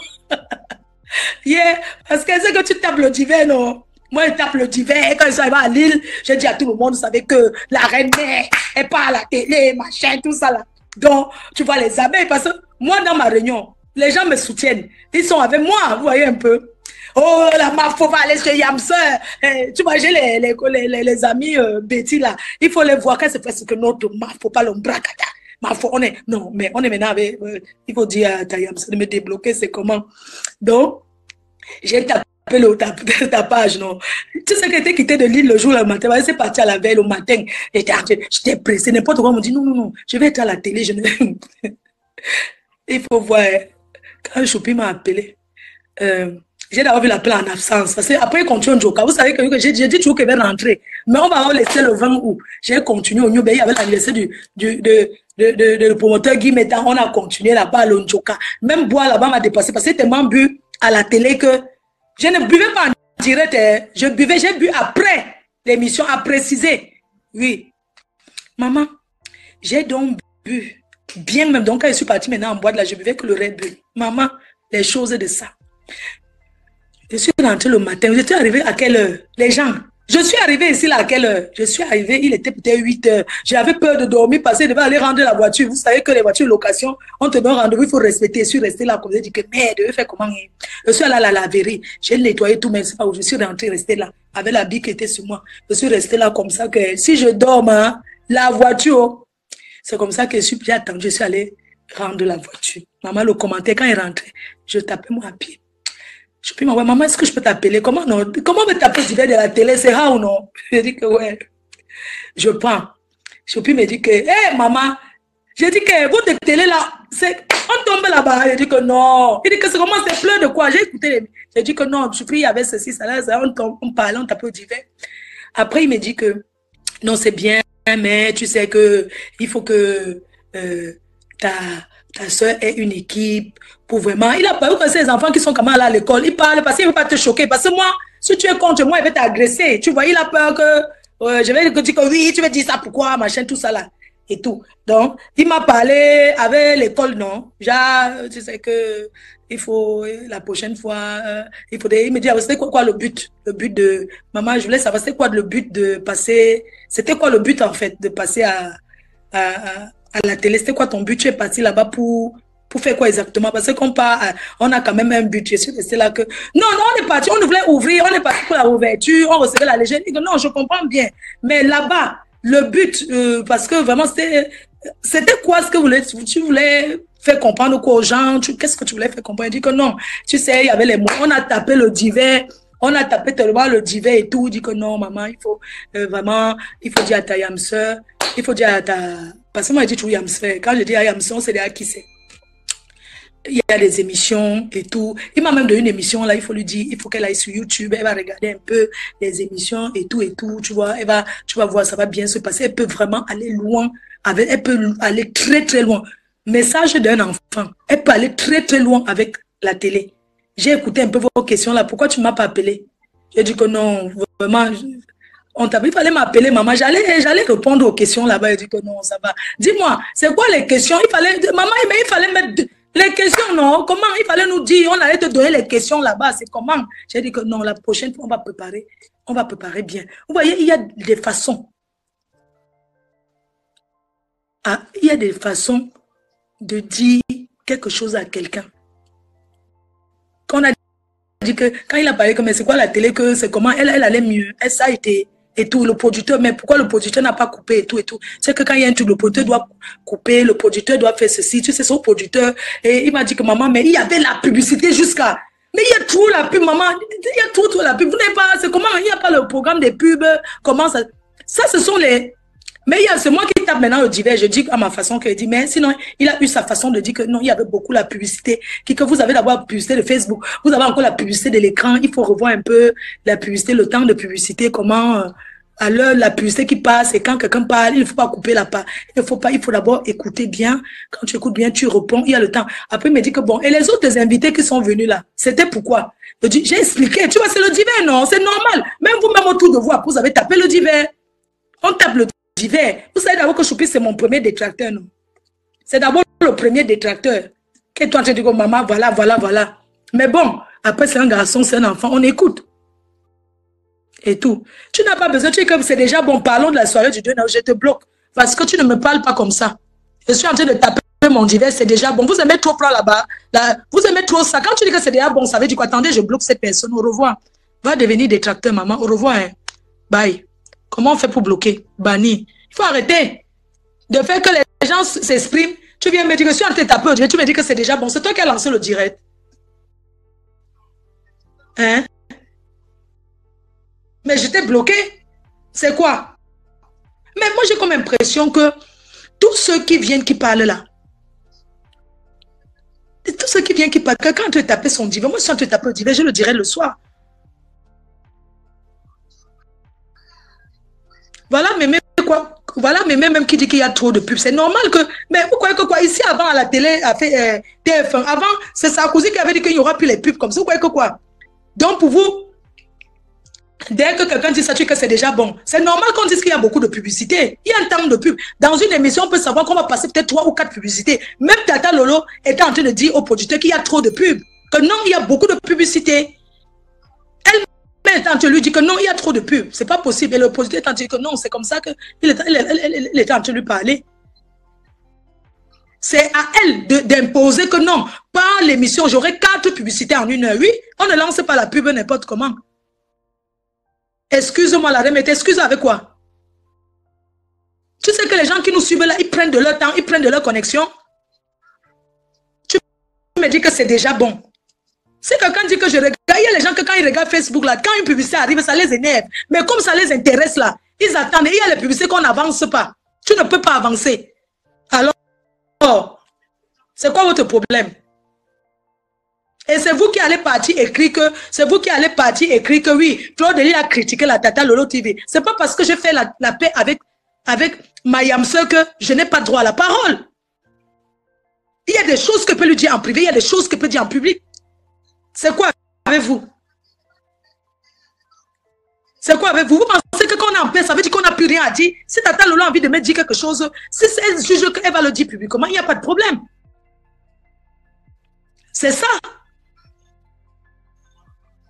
hier, parce que c'est que tu tapes le divin, non? Moi, je tape le divin. Et quand je suis arrivé à Lille, j'ai dit à tout le monde, vous savez que la reine mère, elle part à la télé, machin, tout ça là. Donc, tu vois les abeilles, parce que moi, dans ma réunion, les gens me soutiennent. Ils sont avec moi, vous voyez un peu. Oh, la Mafo va aller chez Yamser. Tu vois, j'ai les amis Betty là. Il faut les voir quand c'est parce que notre Mafo pas l'ombracata. Mafo, on est maintenant avec, il faut dire à Yamser de me débloquer, c'est comment. Donc, j'ai tapé ta page, non. Tu sais que j'étais quitté de Lille le jour, le matin. C'est parti à la veille, le matin. J'étais pressé. N'importe quoi, on me dit non, je vais être à la télé. Il faut voir, quand Choupi m'a appelé, j'ai d'abord vu l'appel en absence. Parce qu'après, il continue au Joka. Vous savez que j'ai dit toujours qu'il va rentrer. Mais on va laisser le 20 août. J'ai continué au New Bay. Il y avait l'anniversaire de promoteur Guy Métan. On a continué là-bas à l'Onjoka. Même boire là-bas m'a dépassé. Parce que j'ai tellement bu à la télé que je ne buvais pas en direct. J'ai bu après l'émission, à préciser. Oui. Maman, j'ai donc bu. Bien même. Donc, quand je suis partie maintenant en boîte, là, je buvais que le Red Bull. Maman, les choses de ça. Je suis rentrée le matin. Vous étiez arrivé à quelle heure? Les gens. Je suis arrivée ici là à quelle heure? Je suis arrivée, il était peut-être 8 heures. J'avais peur de dormir parce que je devais aller rendre la voiture. Vous savez que les voitures de location, on te donne rendez-vous, il faut respecter. Je suis restée là comme je dis que merde, je vais faire comment? Je suis allée à la laverie. J'ai nettoyé tout, mais c'est pas où je suis rentrée, restée là. Avec la bille qui était sur moi. Je suis restée là comme ça que si je dors, hein, la voiture, c'est comme ça que j'ai attendu. Je suis allée rendre la voiture. Maman le commentait quand il rentrait. Je tapais moi à pied. Je puis m'envoyer, maman, est-ce que je peux t'appeler? Comment non? Comment me taper du verre de la télé? C'est rare ou non? Je dis que ouais. Je prends. Je puis me dire que, hé, maman, j'ai dit que votre télé là, on tombe là-bas. Il dit que non. Il dit que c'est comment, c'est plein de quoi? J'ai écouté. J'ai dit que non, je prie, il y avait ceci, ça là, on parlait, on tapait au divers. Après, il me dit que non, c'est bien, mais tu sais que il faut que ta soeur ait une équipe pour vraiment. Il a peur que ces enfants qui sont comme là à l'école, ils parlent parce qu'il ne veut pas te choquer. Parce que moi, si tu es contre moi, il va t'agresser. Tu vois, il a peur que je vais te dire que oui, tu veux dire ça, pourquoi, machin, tout ça là. Et tout. Donc, il m'a parlé avec l'école, non. Genre, tu sais que il faut, la prochaine fois, il me dit, c'était quoi le but? Le but de, maman, je voulais savoir, c'était quoi le but de passer, c'était quoi le but en fait, de passer à la télé? C'était quoi ton but? Tu es parti là-bas pour faire quoi exactement? Parce qu'on part, on a quand même un but. Je suis restée là que, non, on est parti, on voulait ouvrir, on est parti pour la ouverture, on recevait la légende. Non, je comprends bien. Mais là-bas, le but, parce que vraiment, c'était quoi ce que tu voulais faire comprendre quoi aux gens? Qu'est-ce que tu voulais faire comprendre? Il dit que non, tu sais, il y avait les mots. On a tapé le divers, on a tapé tellement le divers et tout. Il dit que non, maman, il faut vraiment, il faut dire à ta yamseur, il faut dire à ta... Parce que moi, je dis toujours yamseur. Quand je dis à yamseur, c'est à qui c'est. Il y a des émissions et tout. Il m'a même donné une émission, là, il faut lui dire, il faut qu'elle aille sur YouTube, elle va regarder un peu les émissions et tout, tu vois, tu vas voir, ça va bien se passer. Elle peut vraiment aller loin, elle peut aller très, très loin. Message d'un enfant, elle peut aller très, très loin avec la télé. J'ai écouté un peu vos questions là, pourquoi tu ne m'as pas appelé? J'ai dit que non, vraiment, il fallait m'appeler, maman, j'allais répondre aux questions là-bas, elle dit que non, ça va. Dis-moi, c'est quoi les questions? Maman, mais il fallait mettre... Les questions, non. Comment? Il fallait nous dire, on allait te donner les questions là-bas. C'est comment? J'ai dit que non, la prochaine fois, on va préparer bien. Vous voyez, il y a des façons. Il y a des façons de dire quelque chose à quelqu'un. Quand on a dit que, quand il a parlé comme c'est quoi la télé, que c'est comment, elle allait mieux. Ça a été... Et tout, le producteur, mais pourquoi le producteur n'a pas coupé et tout et tout? C'est que quand il y a un truc, le producteur doit couper, le producteur doit faire ceci, tu sais, son producteur. Et il m'a dit que maman, mais il y avait la publicité jusqu'à... Mais il y a trop la pub, maman, il y a trop la pub. Vous n'avez pas, c'est comment, il n'y a pas le programme des pubs, comment ça... Ça, ce sont les... Mais c'est moi qui tape maintenant le divers, je dis à ma façon qu'il dit, mais sinon, il a eu sa façon de dire que non, il y avait beaucoup la publicité, que vous avez d'abord la publicité de Facebook, vous avez encore la publicité de l'écran, il faut revoir un peu la publicité, le temps de publicité, comment, à l'heure, la publicité qui passe, et quand quelqu'un parle, il ne faut pas couper la part, il faut d'abord écouter bien, quand tu écoutes bien, tu réponds, il y a le temps. Après, il me dit que bon, et les autres invités qui sont venus là, c'était pourquoi? J'ai expliqué, tu vois, c'est le divers, non, c'est normal, même vous-même autour de vous, vous avez tapé le divers, on tape le divers. Vous savez d'abord que Choupi, c'est mon premier détracteur, non? C'est d'abord le premier détracteur. Que toi, tu dis, maman, voilà. Mais bon, après, c'est un garçon, c'est un enfant, on écoute. Et tout. Tu n'as pas besoin, tu es comme c'est déjà bon, parlons de la soirée du 2 août, je te bloque. Parce que tu ne me parles pas comme ça. Je suis en train de taper mon divers, c'est déjà bon. Vous aimez trop là-bas. Vous aimez trop ça. Quand tu dis que c'est déjà bon, ça veut dire quoi? Attendez, je bloque cette personne. Au revoir. Va devenir détracteur, maman. Au revoir. Hein. Bye. Comment on fait pour bloquer? Banni. Il faut arrêter de faire que les gens s'expriment. Tu viens me dire que je suis en train de taper, tu me dis que c'est déjà bon. C'est toi qui as lancé le direct. Hein? Mais je t'ai bloqué. C'est quoi? Mais moi, j'ai comme impression que tous ceux qui viennent, qui parlent là, tout ce qui vient qui parle, quand tu tapes son divan, moi, si tu tapes le divan, je le dirai le soir. Voilà, mais même quoi? Voilà, mais même qui dit qu'il y a trop de pubs. C'est normal que... Mais vous croyez que quoi? Ici, avant, à la télé, a fait TF1. Avant, c'est Sarkozy qui avait dit qu'il n'y aura plus les pubs comme ça. Vous croyez que quoi? Donc, pour vous, dès que quelqu'un dit ça, tu sais que c'est déjà bon. C'est normal qu'on dise qu'il y a beaucoup de publicité. Il y a un temps de pub. Dans une émission, on peut savoir qu'on va passer peut-être 3 ou 4 publicités. Même Tata Lolo était en train de dire au producteur qu'il y a trop de pubs. Que non, il y a beaucoup de publicité. Elle-même, quand tu lui dis que non, il y a trop de pubs. C'est pas possible. Et le producteur est en train de dire que non, c'est comme ça qu'il était en train de lui parler. C'est à elle d'imposer que non, par l'émission, j'aurai 4 publicités en 1 heure. Oui, on ne lance pas la pub n'importe comment. Excuse-moi la remettre. Excuse avec quoi? Tu sais que les gens qui nous suivent là, ils prennent de leur temps, ils prennent de leur connexion. Tu me dis que c'est déjà bon. Si quelqu'un dit que je regarde, il y a les gens que quand ils regardent Facebook là, quand une publicité arrive, ça les énerve. Mais comme ça les intéresse là, ils attendent. Et il y a les publicités qu'on n'avance pas. Tu ne peux pas avancer. Alors, c'est quoi votre problème? Et c'est vous qui allez partir écrire que, c'est vous qui allez partir écrire que oui, Claude Delisle a critiqué la Tata Lolo TV. C'est pas parce que j'ai fait la paix avec Mayam Sœur que je n'ai pas droit à la parole. Il y a des choses que peut lui dire en privé, il y a des choses que peut dire en public. C'est quoi avec vous? C'est quoi avec vous? Vous pensez que quand on est en paix, ça veut dire qu'on n'a plus rien à dire? Si Tata Lolo a envie de me dire quelque chose, si elle juge qu'elle va le dire publiquement, il n'y a pas de problème. C'est ça.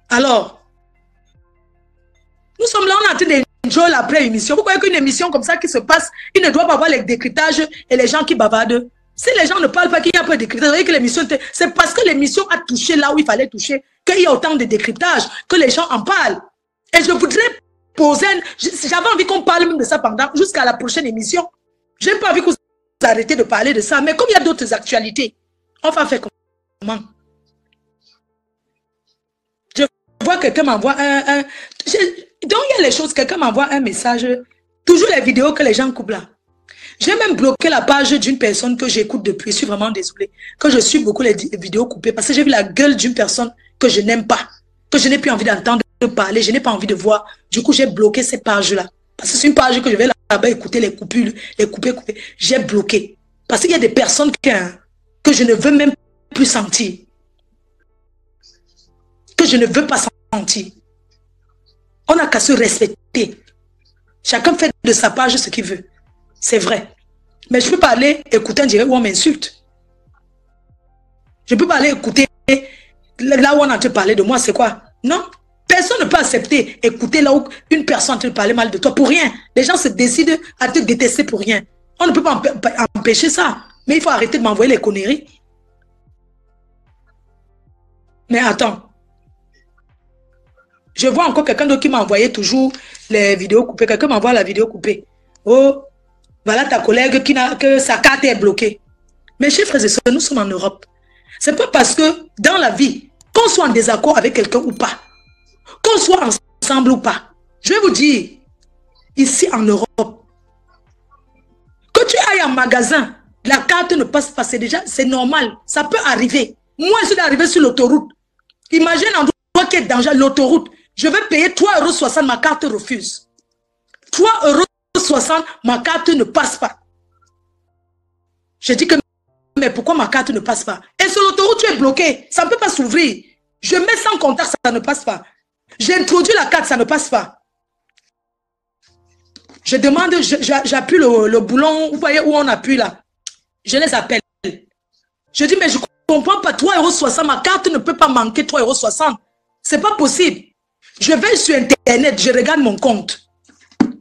Alors, nous sommes là, on est en train d'enjoy après émission. Vous croyez qu'une émission comme ça qui se passe, il ne doit pas avoir les décryptages et les gens qui bavardent? Si les gens ne parlent pas qu'il y a pas de décryptage, vous voyez que l'émission, c'est parce que l'émission a touché là où il fallait toucher, qu'il y a autant de décryptage, que les gens en parlent. Et je voudrais poser, j'avais envie qu'on parle même de ça pendant, jusqu'à la prochaine émission. Je n'ai pas envie que vous arrêtez de parler de ça, mais comme il y a d'autres actualités, on va faire comment? Je vois quelqu'un m'envoie donc il y a les choses, quelqu'un m'envoie un message, toujours les vidéos que les gens coupent là. J'ai même bloqué la page d'une personne que j'écoute depuis, je suis vraiment désolée, que je suis beaucoup les vidéos coupées, parce que j'ai vu la gueule d'une personne que je n'aime pas, que je n'ai plus envie d'entendre parler, je n'ai pas envie de voir. Du coup, j'ai bloqué ces pages-là. Parce que c'est une page que je vais là-bas écouter les coupures, les couper. J'ai bloqué. Parce qu'il y a des personnes que je ne veux même plus sentir. Que je ne veux pas sentir. On n'a qu'à se respecter. Chacun fait de sa page ce qu'il veut. C'est vrai. Mais je ne peux pas aller écouter un direct où on m'insulte. Je ne peux pas aller écouter là où on a te parler de moi, c'est quoi? Non. Personne ne peut accepter écouter là où une personne te parler mal de toi pour rien. Les gens se décident à te détester pour rien. On ne peut pas empêcher ça. Mais il faut arrêter de m'envoyer les conneries. Mais attends. Je vois encore quelqu'un d'autre qui m'a envoyé toujours les vidéos coupées. Quelqu'un m'envoie la vidéo coupée. Oh, voilà ta collègue que sa carte est bloquée. Mes chers frères et sœurs, nous sommes en Europe. C'est pas parce que dans la vie, qu'on soit en désaccord avec quelqu'un ou pas, qu'on soit ensemble ou pas, je vais vous dire, ici en Europe, que tu ailles en magasin, la carte ne passe pas, c'est normal, ça peut arriver. Moi, je suis arrivé sur l'autoroute. Imagine un endroit qui est dangereux, l'autoroute. Je vais payer 3,60 €, ma carte refuse. 3,60 €, ma carte ne passe pas. Je dis que, mais pourquoi ma carte ne passe pas? Et sur l'autoroute, tu es bloqué, ça ne peut pas s'ouvrir. Je mets sans contact, ça ne passe pas. J'introduis la carte, ça ne passe pas. Je demande, j'appuie le boulon, vous voyez où on appuie là. Je les appelle. Je dis, mais je ne comprends pas, 3,60 €, ma carte ne peut pas manquer 3,60 €. C'est pas possible. Je vais sur Internet, je regarde mon compte.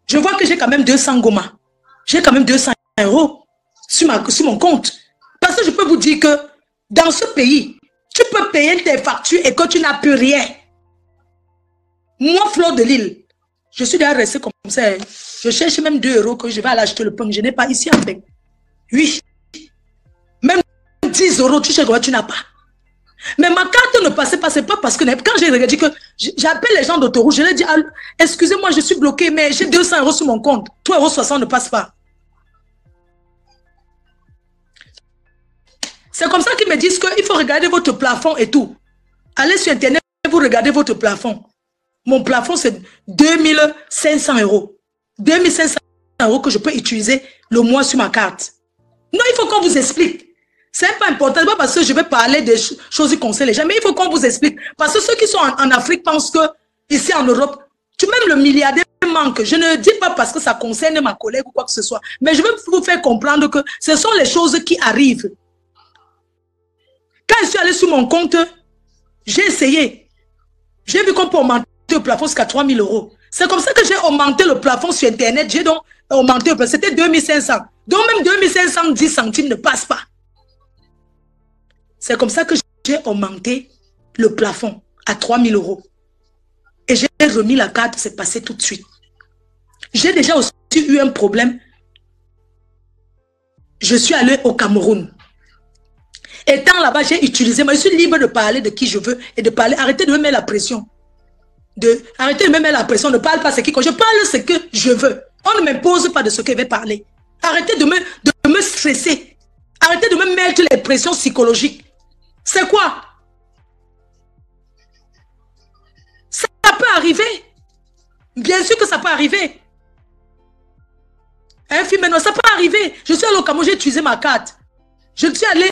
Je vois que j'ai quand même 200 gomas. J'ai quand même 200 € sur mon compte. Parce que je peux vous dire que dans ce pays, tu peux payer tes factures et que tu n'as plus rien. Moi, Fleur Delisle, je suis déjà restée comme ça. Je cherche même 2 € que je vais aller acheter le pain. Je n'ai pas ici avec. Oui. Même 10 €, tu sais quoi, tu n'as pas. Mais ma carte ne passait pas, c'est pas parce que quand j'ai regardé que j'appelle les gens d'autoroute, je leur dis, excusez-moi, je suis bloqué, mais j'ai 200 € sur mon compte. 3,60 € ne passe pas. C'est comme ça qu'ils me disent qu'il faut regarder votre plafond et tout. Allez sur Internet, vous regardez votre plafond. Mon plafond, c'est 2500 €. 2500 € que je peux utiliser le mois sur ma carte. Non, il faut qu'on vous explique. C'est pas important, c'est pas parce que je vais parler des choses qui concernent les gens, mais il faut qu'on vous explique. Parce que ceux qui sont en Afrique pensent que ici en Europe, même le milliardaire manque. Je ne dis pas parce que ça concerne ma collègue ou quoi que ce soit, mais je veux vous faire comprendre que ce sont les choses qui arrivent. Quand je suis allé sur mon compte, j'ai essayé. J'ai vu qu'on peut augmenter le plafond jusqu'à 3000 €. C'est comme ça que j'ai augmenté le plafond sur Internet. J'ai donc augmenté le plafond. C'était 2500. Donc même 2510 centimes ne passe pas. C'est comme ça que j'ai augmenté le plafond à 3000 €. Et j'ai remis la carte, c'est passé tout de suite. J'ai déjà aussi eu un problème. Je suis allé au Cameroun. Étant là-bas, j'ai utilisé, moi je suis libre de parler de qui je veux et de parler. Arrêtez de me mettre la pression. Arrêtez de me mettre la pression, ne parle pas ce qui. Je parle ce que je veux. On ne m'impose pas de ce que je vais parler. Arrêtez de me stresser. Arrêtez de me mettre les pressions psychologiques. C'est quoi? Ça peut arriver. Bien sûr que ça peut arriver. Un film, non, ça peut arriver. Je suis allé au Cameroun, j'ai utilisé ma carte. Je suis allé.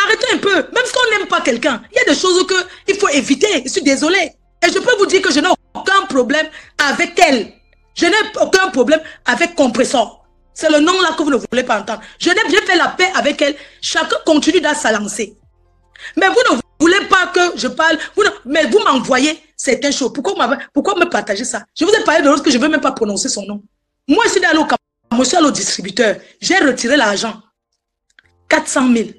Arrêtez un peu. Même si on n'aime pas quelqu'un, il y a des choses qu'il faut éviter. Je suis désolée. Et je peux vous dire que je n'ai aucun problème avec elle. Je n'ai aucun problème avec Compressor. C'est le nom là que vous ne voulez pas entendre. J'ai fait la paix avec elle. Chacun continue dans sa lancée. Mais vous ne voulez pas que je parle. Mais vous m'envoyez certaines choses. Pourquoi me partager ça? Je vous ai parlé de l'autre que je ne veux même pas prononcer son nom. Moi, je suis allé au distributeur. J'ai retiré l'argent. 400 000.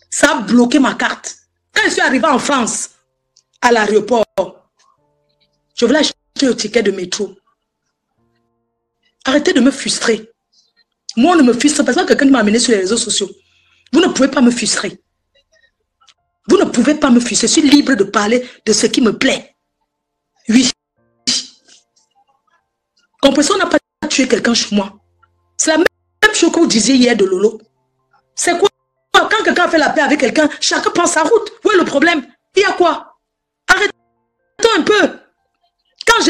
Ça a bloqué ma carte. Quand je suis arrivé en France, à l'aéroport, je voulais acheter le ticket de métro. Arrêtez de me frustrer. Moi, on ne me frustre pas. C'est pas quelqu'un qui m'a amené sur les réseaux sociaux. Vous ne pouvez pas me frustrer. Vous ne pouvez pas me frustrer. Je suis libre de parler de ce qui me plaît. Oui. Compressor n'a pas tué quelqu'un chez moi. C'est la même chose que vous disiez hier de Lolo. C'est quoi? Quand quelqu'un fait la paix avec quelqu'un, chacun prend sa route. Où est le problème? Il y a quoi? Arrêtons un peu. Quand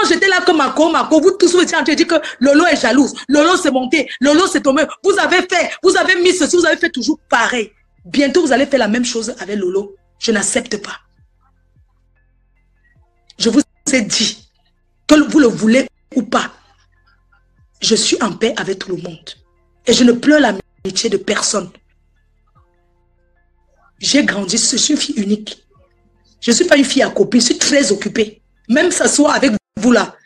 j'étais là comme Marco, vous tous vous étiez en train de dire que Lolo est jalouse. Lolo s'est monté. Lolo s'est tombé. Vous avez mis ceci, vous avez fait toujours pareil. Bientôt, vous allez faire la même chose avec Lolo. Je n'accepte pas. Je vous ai dit, que vous le voulez ou pas, je suis en paix avec tout le monde. Et je ne pleure l'amitié de personne. J'ai grandi, je suis une fille unique. Je ne suis pas une fille à copine, je suis très occupée. Même s'asseoir avec vous là,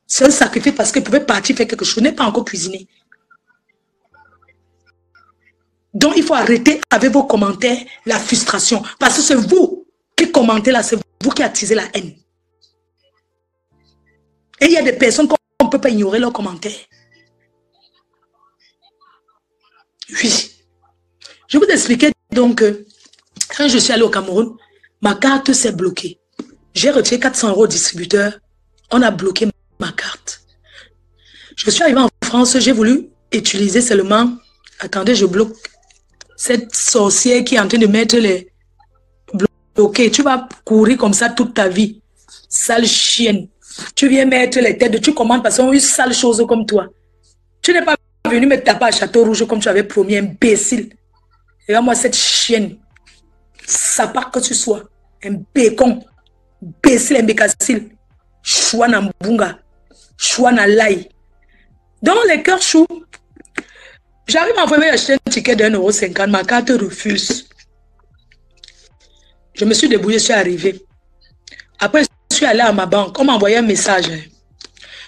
c'est un sacrifice parce que vous pouvez partir faire quelque chose. Je n'ai pas encore cuisiné. Donc, il faut arrêter avec vos commentaires, la frustration. Parce que c'est vous qui commentez là, c'est vous qui attisez la haine. Et il y a des personnes qu'on ne peut pas ignorer leurs commentaires. Oui. Je vous expliquais donc que quand je suis allée au Cameroun, ma carte s'est bloquée. J'ai retiré 400 € au distributeur. On a bloqué ma carte. Je suis arrivée en France, j'ai voulu utiliser seulement... Attendez, je bloque. Cette sorcière qui est en train de mettre les bloqués. Tu vas courir comme ça toute ta vie. Sale chienne. Tu viens mettre les têtes, tu commandes parce qu'on a une sale chose comme toi. Tu n'es pas venu me taper à Château Rouge comme tu avais promis, imbécile. Regarde-moi cette chienne. Ça part que tu sois. Un bécon. Imbécile, imbécile. Chouana mbunga. Chouana laï. Dans les cœurs chou. J'arrive à envoyer acheter un ticket de 1,50 €. Ma carte refuse. Je me suis débrouillée, je suis arrivée. Après, je suis allée à ma banque. On m'a envoyé un message.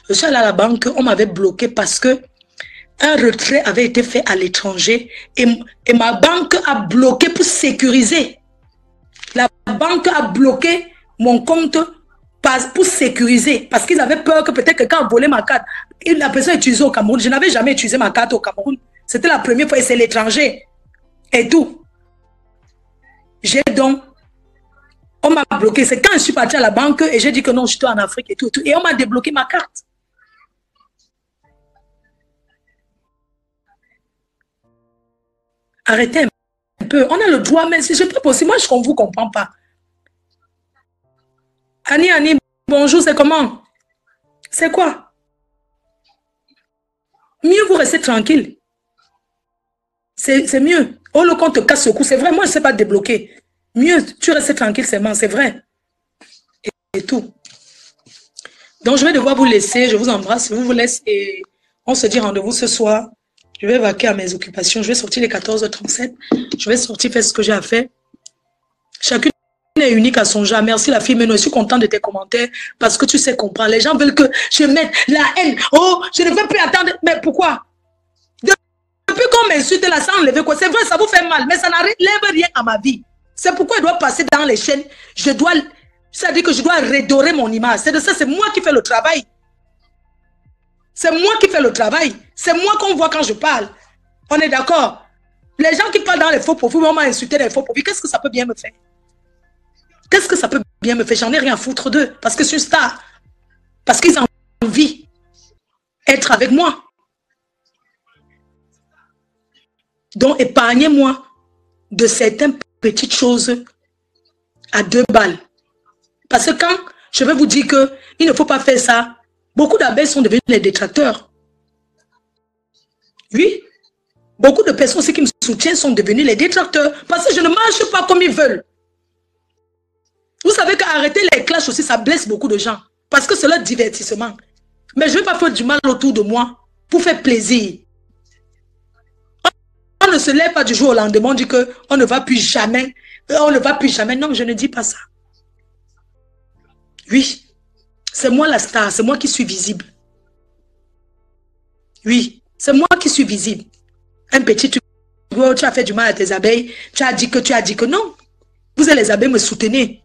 Je suis allée à la banque. On m'avait bloqué parce que un retrait avait été fait à l'étranger. Et ma banque a bloqué pour sécuriser. La banque a bloqué mon compte pour sécuriser. Parce qu'ils avaient peur que peut-être quelqu'un a volé ma carte. Et la personne utilisée au Cameroun. Je n'avais jamais utilisé ma carte au Cameroun. C'était la première fois et c'est l'étranger. Et tout. J'ai donc... On m'a bloqué. C'est quand je suis partie à la banque et j'ai dit que non, je suis en Afrique et tout. Et on m'a débloqué ma carte. Arrêtez un peu. On a le droit, mais si je peux aussi, moi je ne vous comprends pas. Annie, bonjour, c'est comment? C'est quoi? Mieux vous restez tranquille. C'est mieux. Oh, le compte te casse le cou, c'est vrai, moi je ne sais pas débloquer. Mieux, tu restes tranquille, c'est vrai. Et tout. Donc je vais devoir vous laisser, je vous embrasse, je vous laisse et on se dit rendez-vous ce soir. Je vais vaquer à mes occupations, je vais sortir les 14h37, je vais sortir faire ce que j'ai à faire. Chacune est unique à son genre. Merci la fille, mais je suis contente de tes commentaires parce que tu sais comprendre. Les gens veulent que je mette la haine. Oh, je ne veux plus attendre. Mais pourquoi? Depuis qu'on m'insulte là, ça enlève quoi? C'est vrai, ça vous fait mal, mais ça n'enlève rien à ma vie. C'est pourquoi il doit passer dans les chaînes. C'est-à-dire que je dois redorer mon image. C'est de ça, c'est moi qui fais le travail. C'est moi qui fais le travail. C'est moi qu'on voit quand je parle. On est d'accord? Les gens qui parlent dans les faux profils, on m'a insulté les faux profils. Qu'est-ce que ça peut bien me faire? Qu'est-ce que ça peut bien me faire? J'en ai rien à foutre d'eux. Parce que je suis une star. Parce qu'ils ont envie d'être avec moi. Donc, épargnez-moi de certaines petites choses à 2 balles. Parce que quand je vais vous dire qu'il ne faut pas faire ça, beaucoup d'abeilles sont devenus les détracteurs. Oui. Beaucoup de personnes aussi qui me soutiennent sont devenues les détracteurs. Parce que je ne marche pas comme ils veulent. Vous savez qu'arrêter les clashs aussi, ça blesse beaucoup de gens. Parce que c'est leur divertissement. Mais je ne vais pas faire du mal autour de moi pour faire plaisir. On ne se lève pas du jour au lendemain, on dit qu'on ne va plus jamais. On ne va plus jamais. Non, je ne dis pas ça. Oui. C'est moi la star. C'est moi qui suis visible. Oui. C'est moi qui suis visible. Un petit truc. Oh, tu as fait du mal à tes abeilles. Tu as dit que non. Vous êtes les abeilles, me soutenez.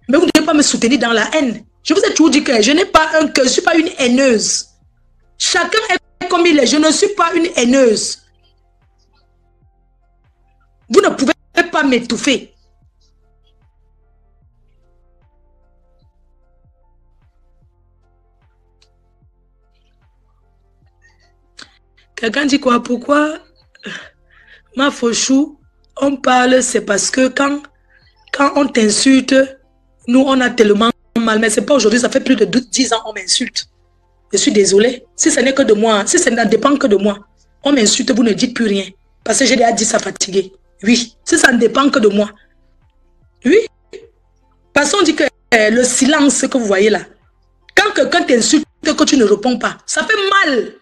Mais vous ne devez pas me soutenir dans la haine. Je vous ai toujours dit que je n'ai pas un cœur. Je ne suis pas une haineuse. Chacun est comme il est. Je ne suis pas une haineuse. Vous ne pouvez pas m'étouffer. Quelqu'un dit quoi? Pourquoi ma fauchou, on parle, c'est parce que quand on t'insulte, nous on a tellement mal, mais c'est pas aujourd'hui, ça fait plus de 10 ans on m'insulte. Je suis désolée. Si ce n'est que de moi, si ça ne dépend que de moi, on m'insulte, vous ne dites plus rien. Parce que j'ai déjà dit ça fatigué. Oui, si ça ne dépend que de moi. Oui. Parce qu'on dit que le silence que vous voyez là, quand quelqu'un t'insulte que tu ne réponds pas, ça fait mal.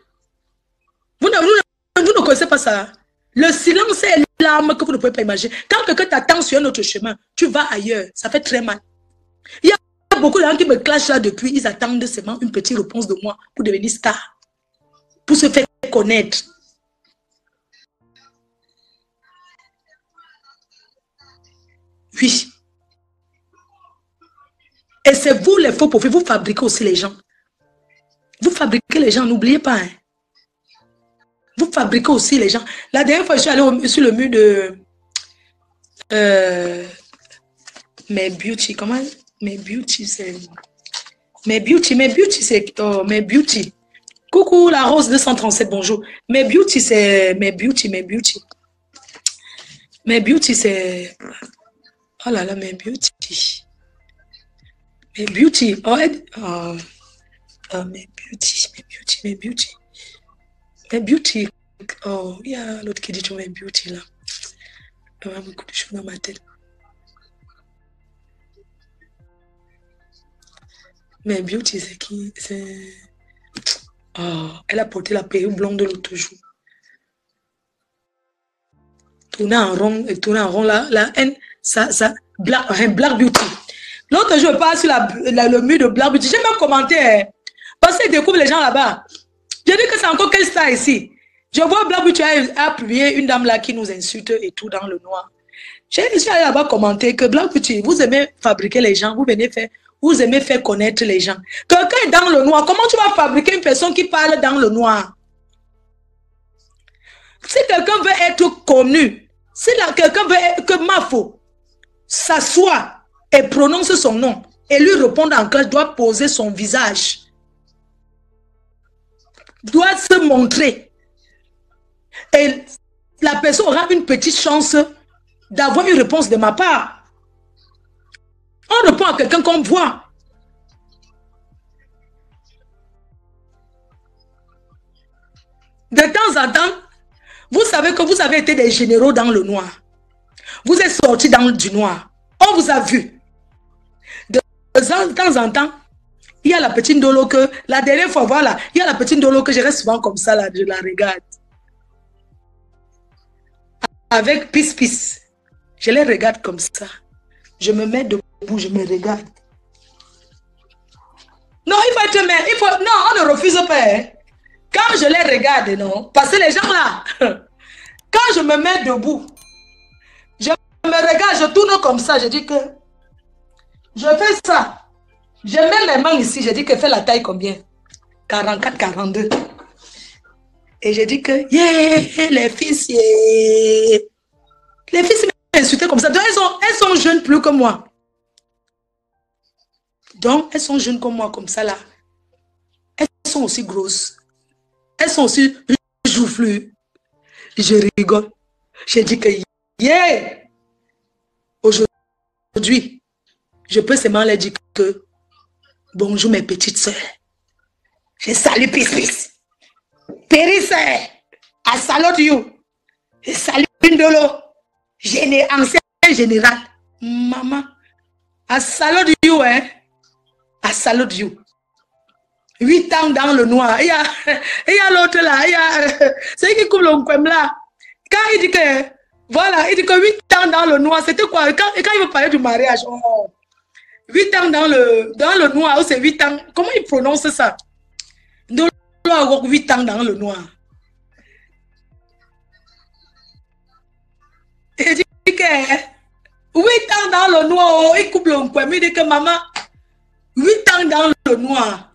Vous ne connaissez pas ça. Le silence est l'arme que vous ne pouvez pas imaginer. Quand quelqu'un t'attend sur un autre chemin, tu vas ailleurs. Ça fait très mal. Il y a beaucoup de gens qui me clashent là depuis. Ils attendent seulement une petite réponse de moi pour devenir star. Pour se faire connaître. Oui. Et c'est vous les faux profils. Vous fabriquez aussi les gens. Vous fabriquez les gens, n'oubliez pas. Hein. Vous fabriquez aussi les gens. La dernière fois, je suis allée sur le mur de mes beauty. Comment? Mes beauty, c'est... Mes beauty, c'est... Oh, mes beauty. Coucou, la Rose 237, bonjour. Mes beauty, c'est... Mes beauty. Mes beauty, c'est... Oh là là, mes beauty. Mes beauty. Oh, mes beauty. Mes beauty. Oh, il y a l'autre qui dit tu mes beauty là. Il y a beaucoup de choses dans ma tête. Mes beauty, c'est qui? C'est... Oh, elle a porté la perruque blonde l'autre jour. Tourner en rond, la haine, ça, Black Beauty. L'autre jour, je passe sur le mur de Black Beauty. J'ai même commenté, parce qu'il découvre les gens là-bas. Je dis que c'est encore quel star ici. Je vois Black Beauty a publié une dame là qui nous insulte et tout dans le noir. Je suis allé là-bas commenter que Black Beauty, vous aimez fabriquer les gens, vous aimez faire connaître les gens. Quelqu'un est dans le noir, comment tu vas fabriquer une personne qui parle dans le noir? Si quelqu'un veut être connu, si quelqu'un veut que Mafo s'assoie et prononce son nom et lui répondre en classe, doit poser son visage. Doit se montrer. Et la personne aura une petite chance d'avoir une réponse de ma part. On répond à quelqu'un qu'on voit. De temps en temps, vous savez que vous avez été des généraux dans le noir. Vous êtes sortis du noir. On vous a vu. De temps en temps, il y a la petite Ndolo que, la dernière fois, voilà, il y a la petite Ndolo que je reste souvent comme ça, là, je la regarde. Avec pis. Je les regarde comme ça. Je me mets debout, je me regarde. Non, il faut être mère. Non, on ne refuse pas. Hein. Quand je les regarde, non, parce que les gens là, quand je me mets debout, je me regarde, je tourne comme ça, je dis que je fais ça. Je mets mes mains ici, je dis que fais la taille combien? 44, 42. Et je dis que, yeah, les fils, yeah. Les fils m'insultent comme ça. Donc, elles sont jeunes plus que moi. Donc, elles sont jeunes comme moi, comme ça là. Elles sont aussi grosses. Elles sont aussi joufflues. Je rigole. Je dis que, yeah, aujourd'hui, je peux seulement leur dire que, bonjour mes petites soeurs. Je salue Pis. Péris, I salute you. Je salue Ndolo. Ancien général. Maman, I salute you, hein. I salute you. 8 ans dans le noir. Il y a l'autre là. C'est qui coupe le Nkwem là. Quand il dit que, voilà, il dit que 8 ans dans le noir, c'était quoi? Quand il veut parler du mariage, 8 ans dans le noir, c'est 8 ans. Comment il prononce ça? 8 ans dans le noir. Il dit que 8 ans dans le noir, il coupe le Nkwem. Il dit que maman, 8 ans dans le noir.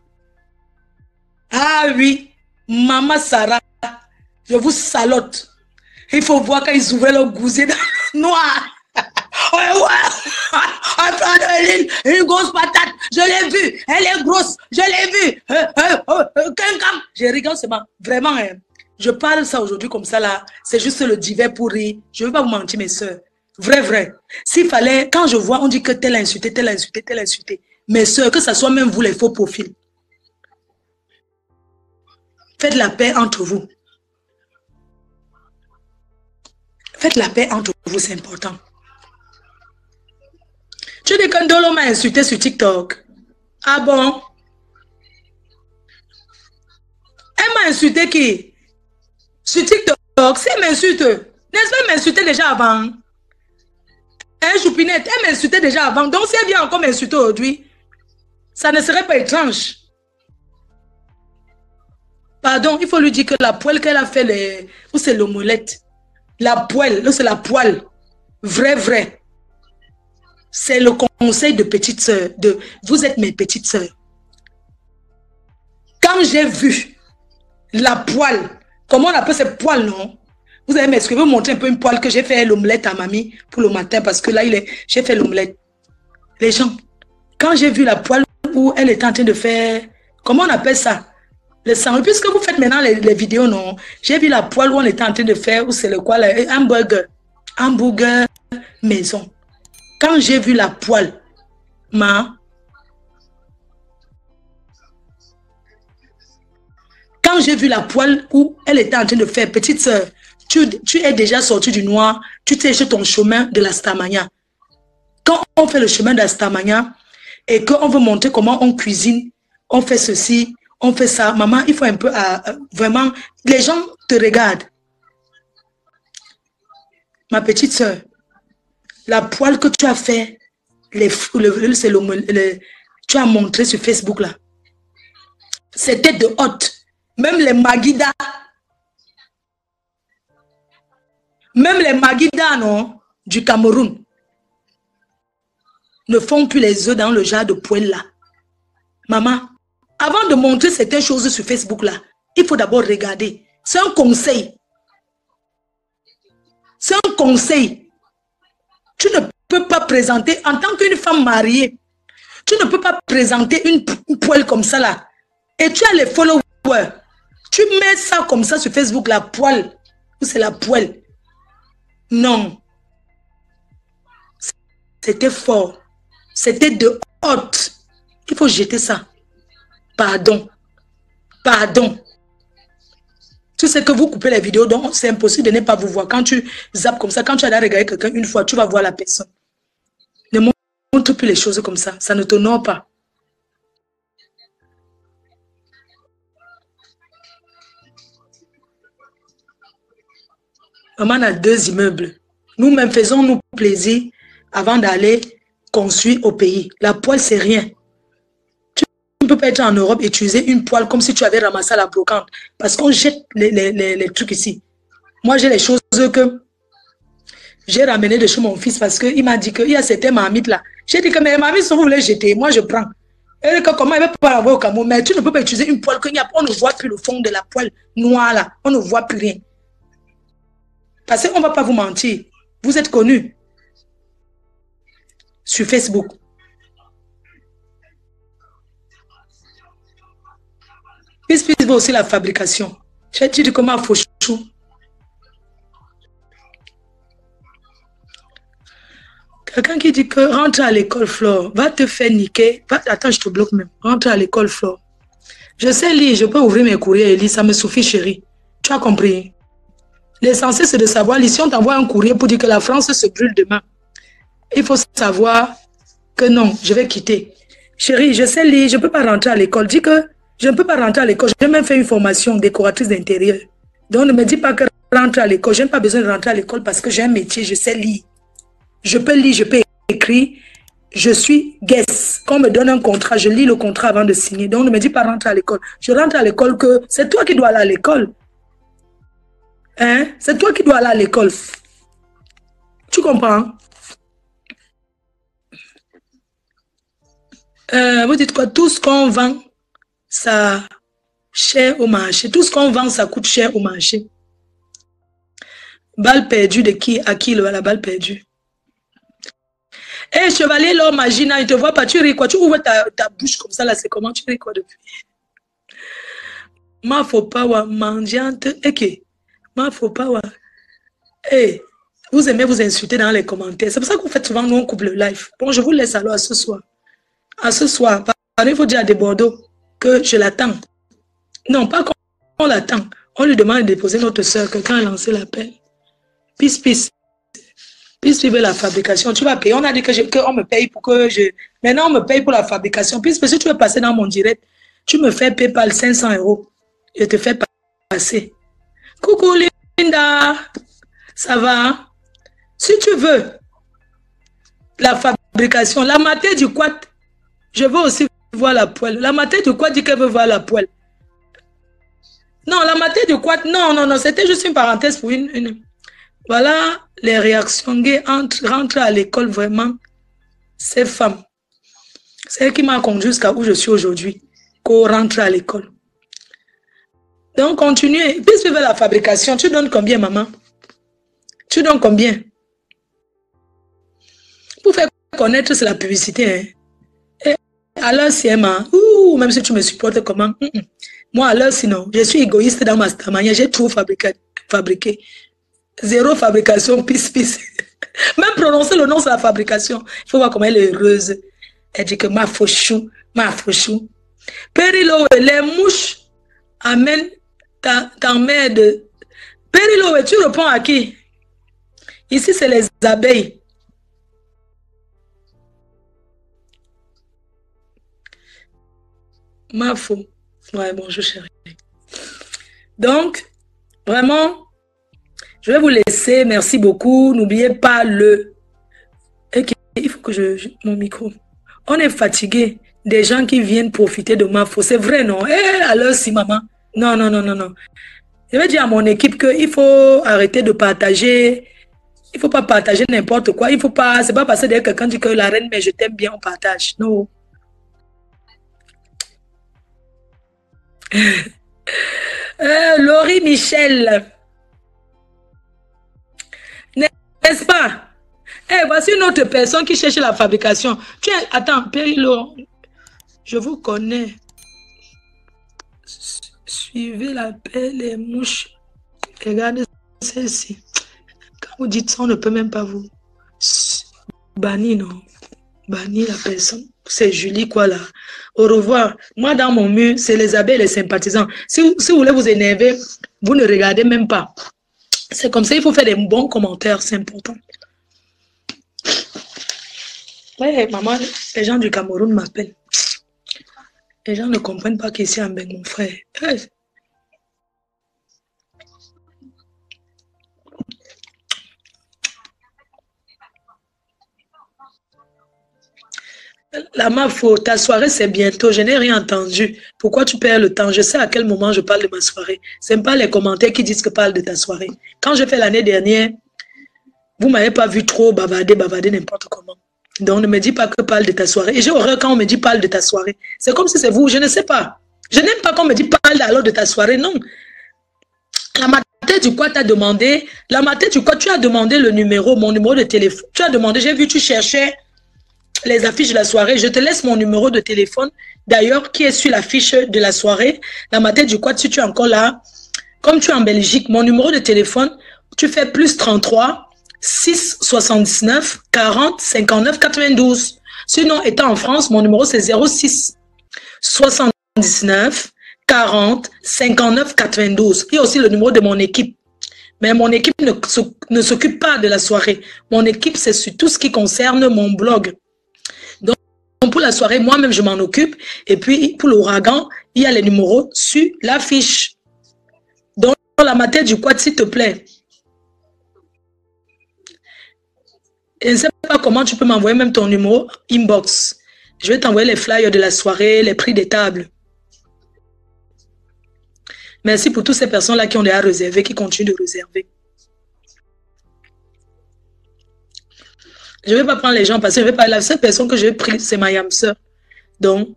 Ah oui, maman Sarah, je vous salote. Il faut voir quand ils ouvraient le gousier dans le noir. Une grosse patate, je l'ai vue, elle est grosse, je l'ai vue. Je rigole seulement, vraiment, hein, je parle ça aujourd'hui comme ça là, c'est juste le divers pour rire. Je ne veux pas vous mentir mes soeurs, vrai. S'il fallait, quand je vois, on dit que tel a insulté, tel a insulté, tel a insulté. Mes soeurs, que ce soit même vous les faux profils. Faites la paix entre vous. Faites la paix entre vous, c'est important. Tu dis que Ndolo m'a insulté sur TikTok. Ah bon? Elle m'a insulté qui? Sur TikTok, si elle m'insulte, n'est-ce pas, elle m'insultait déjà avant? Hein, Choupinette, elle m'insultait déjà avant. Donc si elle vient encore m'insulter aujourd'hui, ça ne serait pas étrange. Pardon, il faut lui dire que la poêle qu'elle a fait, ou c'est l'omelette. La poêle, c'est la poêle. Vrai. C'est le conseil de petite sœur. Vous êtes mes petites sœurs. Quand j'ai vu la poêle, comment on appelle cette poêle, non? Vous allez m'excuser, vous montrer un peu une poêle que j'ai fait l'omelette à mamie pour le matin parce que là, j'ai fait l'omelette. Les gens, quand j'ai vu la poêle où elle était en train de faire, comment on appelle ça? Le sang, puisque vous faites maintenant les vidéos, non? J'ai vu la poêle où on était en train de faire, où c'est le quoi, hamburger maison. Quand j'ai vu la poêle, quand j'ai vu la poêle où elle était en train de faire, petite soeur, tu es déjà sortie du noir, tu t'es sur ton chemin de la Stamania. Quand on fait le chemin de la Stamania et qu'on veut montrer comment on cuisine, on fait ceci, on fait ça. Maman, il faut un peu, vraiment, les gens te regardent. Ma petite soeur, la poêle que tu as fait, tu as montré sur Facebook là, c'était de haute. Même les Magida, non, du Cameroun, ne font plus les œufs dans le genre de poêle là. Maman, avant de montrer certaines choses sur Facebook là, il faut d'abord regarder. C'est un conseil. C'est un conseil. Tu ne peux pas présenter, en tant qu'une femme mariée, tu ne peux pas présenter une poêle comme ça là. Et tu as les followers. Tu mets ça comme ça sur Facebook, la poêle. Ou c'est la poêle. Non. C'était fort. C'était de haute. Il faut jeter ça. Pardon. Pardon. Tu sais que vous coupez les vidéos, donc c'est impossible de ne pas vous voir. Quand tu zappes comme ça, quand tu as regarder quelqu'un une fois, tu vas voir la personne. Ne montre plus les choses comme ça. Ça ne t'honore pas. Maman a 2 immeubles. Nous-mêmes faisons-nous plaisir avant d'aller construire au pays. La poêle, c'est rien. Tu ne peux pas être en Europe et utiliser une poêle comme si tu avais ramassé à la brocante. Parce qu'on jette les trucs ici. Moi, j'ai les choses que j'ai ramenées de chez mon fils parce qu'il m'a dit qu'il y a certaines marmites là. J'ai dit que mes marmites, si vous voulez jeter, moi je prends. Et que comment il ne peut pas l'avoir au Cameroun? Mais tu ne peux pas utiliser une poêle on ne voit plus le fond de la poêle noire là. On ne voit plus rien. Parce qu'on ne va pas vous mentir. Vous êtes connus sur Facebook. Puis aussi la fabrication. J'ai dit comment faut chou. Quelqu'un qui dit que rentre à l'école, Flore, va te faire niquer. Attends, je te bloque même. Rentre à l'école, Flore. Je sais lire, je peux ouvrir mes courriers et lire, ça me suffit, chérie. Tu as compris? L'essentiel, c'est de savoir, si on t'envoie un courrier pour dire que la France se brûle demain, il faut savoir que non, je vais quitter. Chérie, je sais lire, je ne peux pas rentrer à l'école. Dis que je ne peux pas rentrer à l'école. J'ai même fait une formation décoratrice d'intérieur. Donc, ne me dis pas que rentrer à l'école. Je n'ai pas besoin de rentrer à l'école parce que j'ai un métier, je sais lire. Je peux lire, je peux écrire. Je suis guest. Quand on me donne un contrat, je lis le contrat avant de signer. Donc, ne me dis pas rentrer à l'école. Je rentre à l'école que c'est toi qui dois aller à l'école. Hein? C'est toi qui dois aller à l'école. Tu comprends? Vous dites quoi? Tout ce qu'on vend, ça cher au marché. Tout ce qu'on vend, ça coûte cher au marché. Balle perdue de qui? À qui la balle perdue? Hé, chevalier, l'homme magie, il ne te voit pas, tu ris quoi? Tu ouvres ta bouche comme ça, là, c'est comment? Tu ris quoi depuis? Ma faut pas wa mendiante. Ok. Ma faut pas wa. Hé, vous aimez vous insulter dans les commentaires. C'est pour ça que vous faites souvent, nous, on coupe le live. Bon, je vous laisse alors à ce soir. À ce soir, il faut dire à des Bordeaux que je l'attends. Non, pas qu'on l'attend. On lui demande de déposer notre soeur, quelqu'un a lancé l'appel. Peace, peace. Peace, suivre la fabrication. Tu vas payer. On a dit qu'on me paye pour que je... Maintenant, on me paye pour la fabrication. Peace, si tu veux passer dans mon direct, tu me fais PayPal 500 €. Je te fais passer. Coucou Linda. Ça va? Si tu veux la fabrication, la matière du quad, je veux aussi voir la poêle. La matière du quad dit qu'elle veut voir la poêle. Non, la matière du quad, non, c'était juste une parenthèse pour une... Voilà les réactions gays rentrent à l'école vraiment. Ces femmes, c'est elle qui m'a conduit jusqu'à où je suis aujourd'hui. Qu'on rentre à l'école. Donc, continuez. Puis suivez la fabrication. Tu donnes combien, maman? Tu donnes combien? Pour faire connaître, c'est la publicité. Hein? À l'heure, c'est même si tu me supportes comment? Moi, à l'heure, sinon, je suis égoïste dans ma manière. J'ai tout fabriqué. Zéro fabrication, peace. Même prononcer le nom, c'est la fabrication. Il faut voir comment elle est heureuse. Elle dit que ma fauchou. Périlo, les mouches amènent ta mère de... Périlo, tu réponds à qui? Ici, c'est les abeilles. Ma faux. Ouais, bonjour chérie. Donc, vraiment, je vais vous laisser. Merci beaucoup. N'oubliez pas le... Okay, il faut que mon micro. On est fatigué. Des gens qui viennent profiter de ma faux. C'est vrai, non? Alors, si maman. Non. Je vais dire à mon équipe qu'il faut arrêter de partager. Il ne faut pas partager n'importe quoi. Il faut pas... C'est pas parce que quelqu'un dit que la reine, mais je t'aime bien, on partage. Non. Laurie Michel. N'est-ce pas? Voici une autre personne qui cherche la fabrication. Attends, Périlo, je vous connais. Suivez l'appel, les mouches. Regardez celle-ci. Quand vous dites ça, on ne peut même pas vous. Banni, non. Banni la personne. C'est Julie, quoi, là. Au revoir. Moi, dans mon mur, c'est les abeilles et les sympathisants. Si vous voulez vous énerver, vous ne regardez même pas. C'est comme ça, il faut faire des bons commentaires, c'est important. Ouais, maman, les gens du Cameroun m'appellent. Les gens ne comprennent pas qu'ici, en mon frère. Hey. La ma faute, ta soirée c'est bientôt, je n'ai rien entendu. Pourquoi tu perds le temps? Je sais à quel moment je parle de ma soirée. Ce n'est pas les commentaires qui disent que je parle de ta soirée. Quand j'ai fait l'année dernière, vous ne m'avez pas vu trop bavarder n'importe comment. Donc ne me dis pas que parle de ta soirée. Et j'ai horreur quand on me dit parle de ta soirée. C'est comme si c'est vous, je ne sais pas. Je n'aime pas quand on me dit parle alors de ta soirée, non. La matin du quoi t'as demandé, la matin du quoi tu as demandé le numéro, mon numéro de téléphone. Tu as demandé, j'ai vu tu cherchais les affiches de la soirée. Je te laisse mon numéro de téléphone, d'ailleurs, qui est sur l'affiche de la soirée. La matin du quoi, si tu es encore là, comme tu es en Belgique, mon numéro de téléphone, tu fais plus 33 6 79 40 59 92. Sinon, étant en France, mon numéro c'est 06 79 40 59 92. Il y a aussi le numéro de mon équipe. Mais mon équipe ne s'occupe pas de la soirée. Mon équipe, c'est sur tout ce qui concerne mon blog. Donc, pour la soirée, moi-même, je m'en occupe. Et puis, pour l'ouragan, il y a les numéros sur l'affiche. Donc, la matière du quad, s'il te plaît. Je ne sais pas comment tu peux m'envoyer même ton numéro inbox. Je vais t'envoyer les flyers de la soirée, les prix des tables. Merci pour toutes ces personnes-là qui ont déjà réservé, qui continuent de réserver. Je ne vais pas prendre les gens parce que je vais pas. La seule personne que j'ai pris, c'est ma yam-sœur. Donc,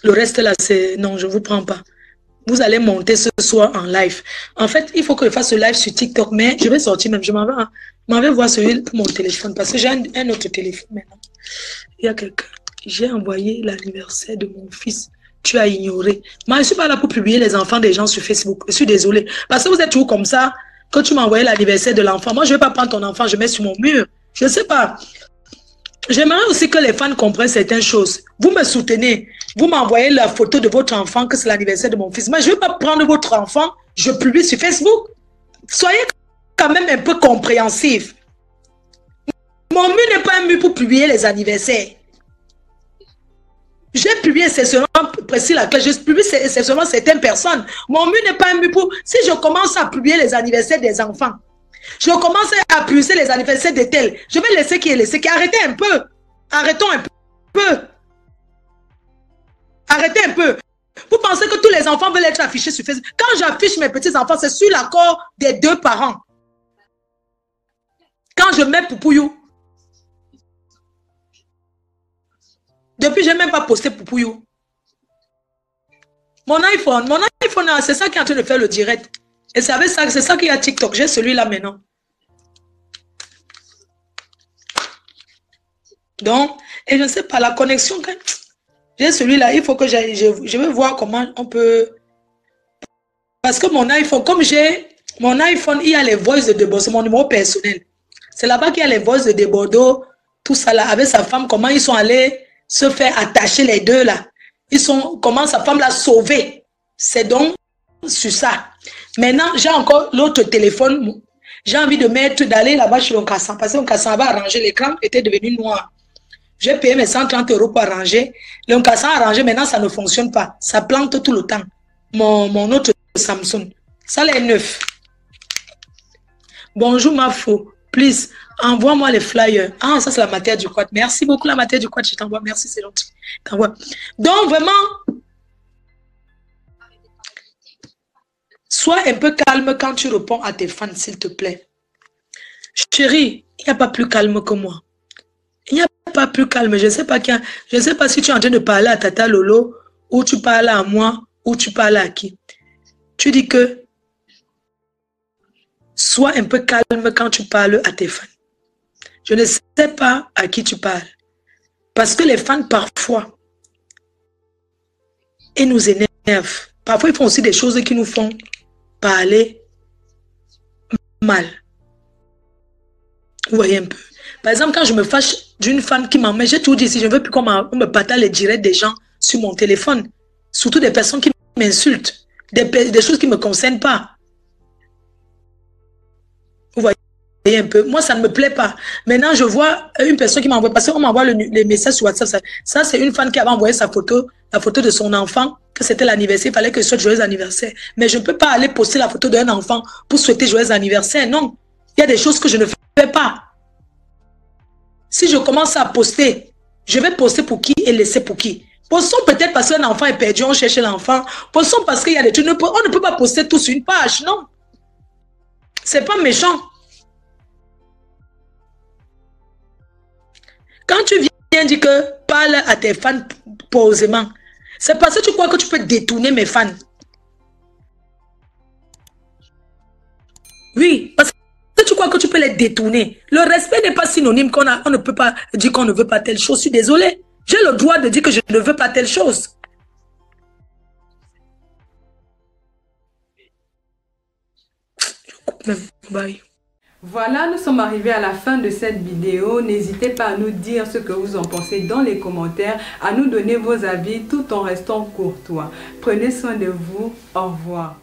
le reste là, c'est. Non, je ne vous prends pas. Vous allez monter ce soir en live. En fait, il faut que je fasse ce live sur TikTok, mais je vais sortir même. Je m'en vais voir celui pour mon téléphone parce que j'ai un autre téléphone maintenant. Il y a quelqu'un. J'ai envoyé l'anniversaire de mon fils. Tu as ignoré. Moi, je ne suis pas là pour publier les enfants des gens sur Facebook. Je suis désolée. Parce que vous êtes toujours comme ça, que tu m'as envoyé l'anniversaire de l'enfant. Moi, je ne vais pas prendre ton enfant, je mets sur mon mur. Je ne sais pas. J'aimerais aussi que les fans comprennent certaines choses. Vous me soutenez. Vous m'envoyez la photo de votre enfant, que c'est l'anniversaire de mon fils. Moi, je ne vais pas prendre votre enfant, je publie sur Facebook. Soyez quand même un peu compréhensif. Mon mur n'est pas un mur pour publier les anniversaires. J'ai publié exceptionnellement précis la clé, je publie exceptionnellement certaines personnes. Mon mur n'est pas un mur pour... Si je commence à publier les anniversaires des enfants, je commence à publier les anniversaires de tels, je vais laisser qui est laissé qui. Arrêtez un peu. Arrêtons un peu. Arrêtez un peu. Vous pensez que tous les enfants veulent être affichés sur Facebook? Quand j'affiche mes petits-enfants, c'est sur l'accord des deux parents. Quand je mets Poupouyou, depuis, je n'ai même pas posté Poupouyou. Mon iPhone, c'est ça qui est en train de faire le direct. Et c'est avec ça, c'est ça qu'il y a TikTok. J'ai celui-là maintenant. Donc, et je ne sais pas, la connexion, j'ai celui-là, il faut que je vais voir comment on peut... Parce que mon iPhone, comme j'ai mon iPhone, il y a les voices de Bordeaux, c'est mon numéro personnel. C'est là-bas qu'il y a les voices de Bordeaux, tout ça là, avec sa femme, comment ils sont allés se faire attacher les deux là. Comment sa femme l'a sauvé. C'est donc sur ça. Maintenant, j'ai encore l'autre téléphone. J'ai envie d'aller là-bas chez Onkassan, parce que Onkassan va arranger, l'écran était devenu noir. J'ai payé mes 130 € pour arranger. L'Onkassan a arrangé, maintenant ça ne fonctionne pas. Ça plante tout le temps. Mon autre Samsung. Ça là est neuf. Bonjour ma faux. Please, envoie-moi les flyers. Ah, ça c'est la matière du quad. Merci beaucoup la matière du quad. Je t'envoie. Merci, c'est gentil. T'envoie. Donc vraiment, sois un peu calme quand tu réponds à tes fans, s'il te plaît. Chérie, il n'y a pas plus calme que moi. Il n'y a pas plus calme. Je ne sais pas si tu es en train de parler à Tata Lolo, ou tu parles à moi, ou tu parles à qui. Tu dis que sois un peu calme quand tu parles à tes fans. Je ne sais pas à qui tu parles. Parce que les fans, parfois, ils nous énervent. Parfois, ils font aussi des choses qui nous font parler mal. Vous voyez un peu. Par exemple, quand je me fâche d'une femme qui m'emmène, j'ai toujours dit, si je ne veux plus qu'on me partage les directs des gens sur mon téléphone, surtout des personnes qui m'insultent, des choses qui ne me concernent pas. Vous voyez un peu, moi ça ne me plaît pas. Maintenant je vois une personne qui m'envoie, parce qu'on m'envoie les messages sur WhatsApp, ça c'est une femme qui avait envoyé sa photo, la photo de son enfant, que c'était l'anniversaire, il fallait que je souhaite joyeux anniversaire. Mais je ne peux pas aller poster la photo d'un enfant pour souhaiter joyeux anniversaire, non. Il y a des choses que je ne fais pas. Si je commence à poster, je vais poster pour qui et laisser pour qui. Postons peut-être parce qu'un enfant est perdu, on cherche l'enfant. Postons parce qu'il y a des trucs, on ne peut pas poster tout sur une page, non. C'est pas méchant. Quand tu viens dire que parle à tes fans posément, c'est parce que tu crois que tu peux détourner mes fans. Oui, parce que tu crois que tu peux les détourner. Le respect n'est pas synonyme qu'on ne peut pas dire qu'on ne veut pas telle chose. Je suis désolée. J'ai le droit de dire que je ne veux pas telle chose. Je coupe même. Bye. Voilà, nous sommes arrivés à la fin de cette vidéo. N'hésitez pas à nous dire ce que vous en pensez dans les commentaires, à nous donner vos avis tout en restant courtois. Prenez soin de vous. Au revoir.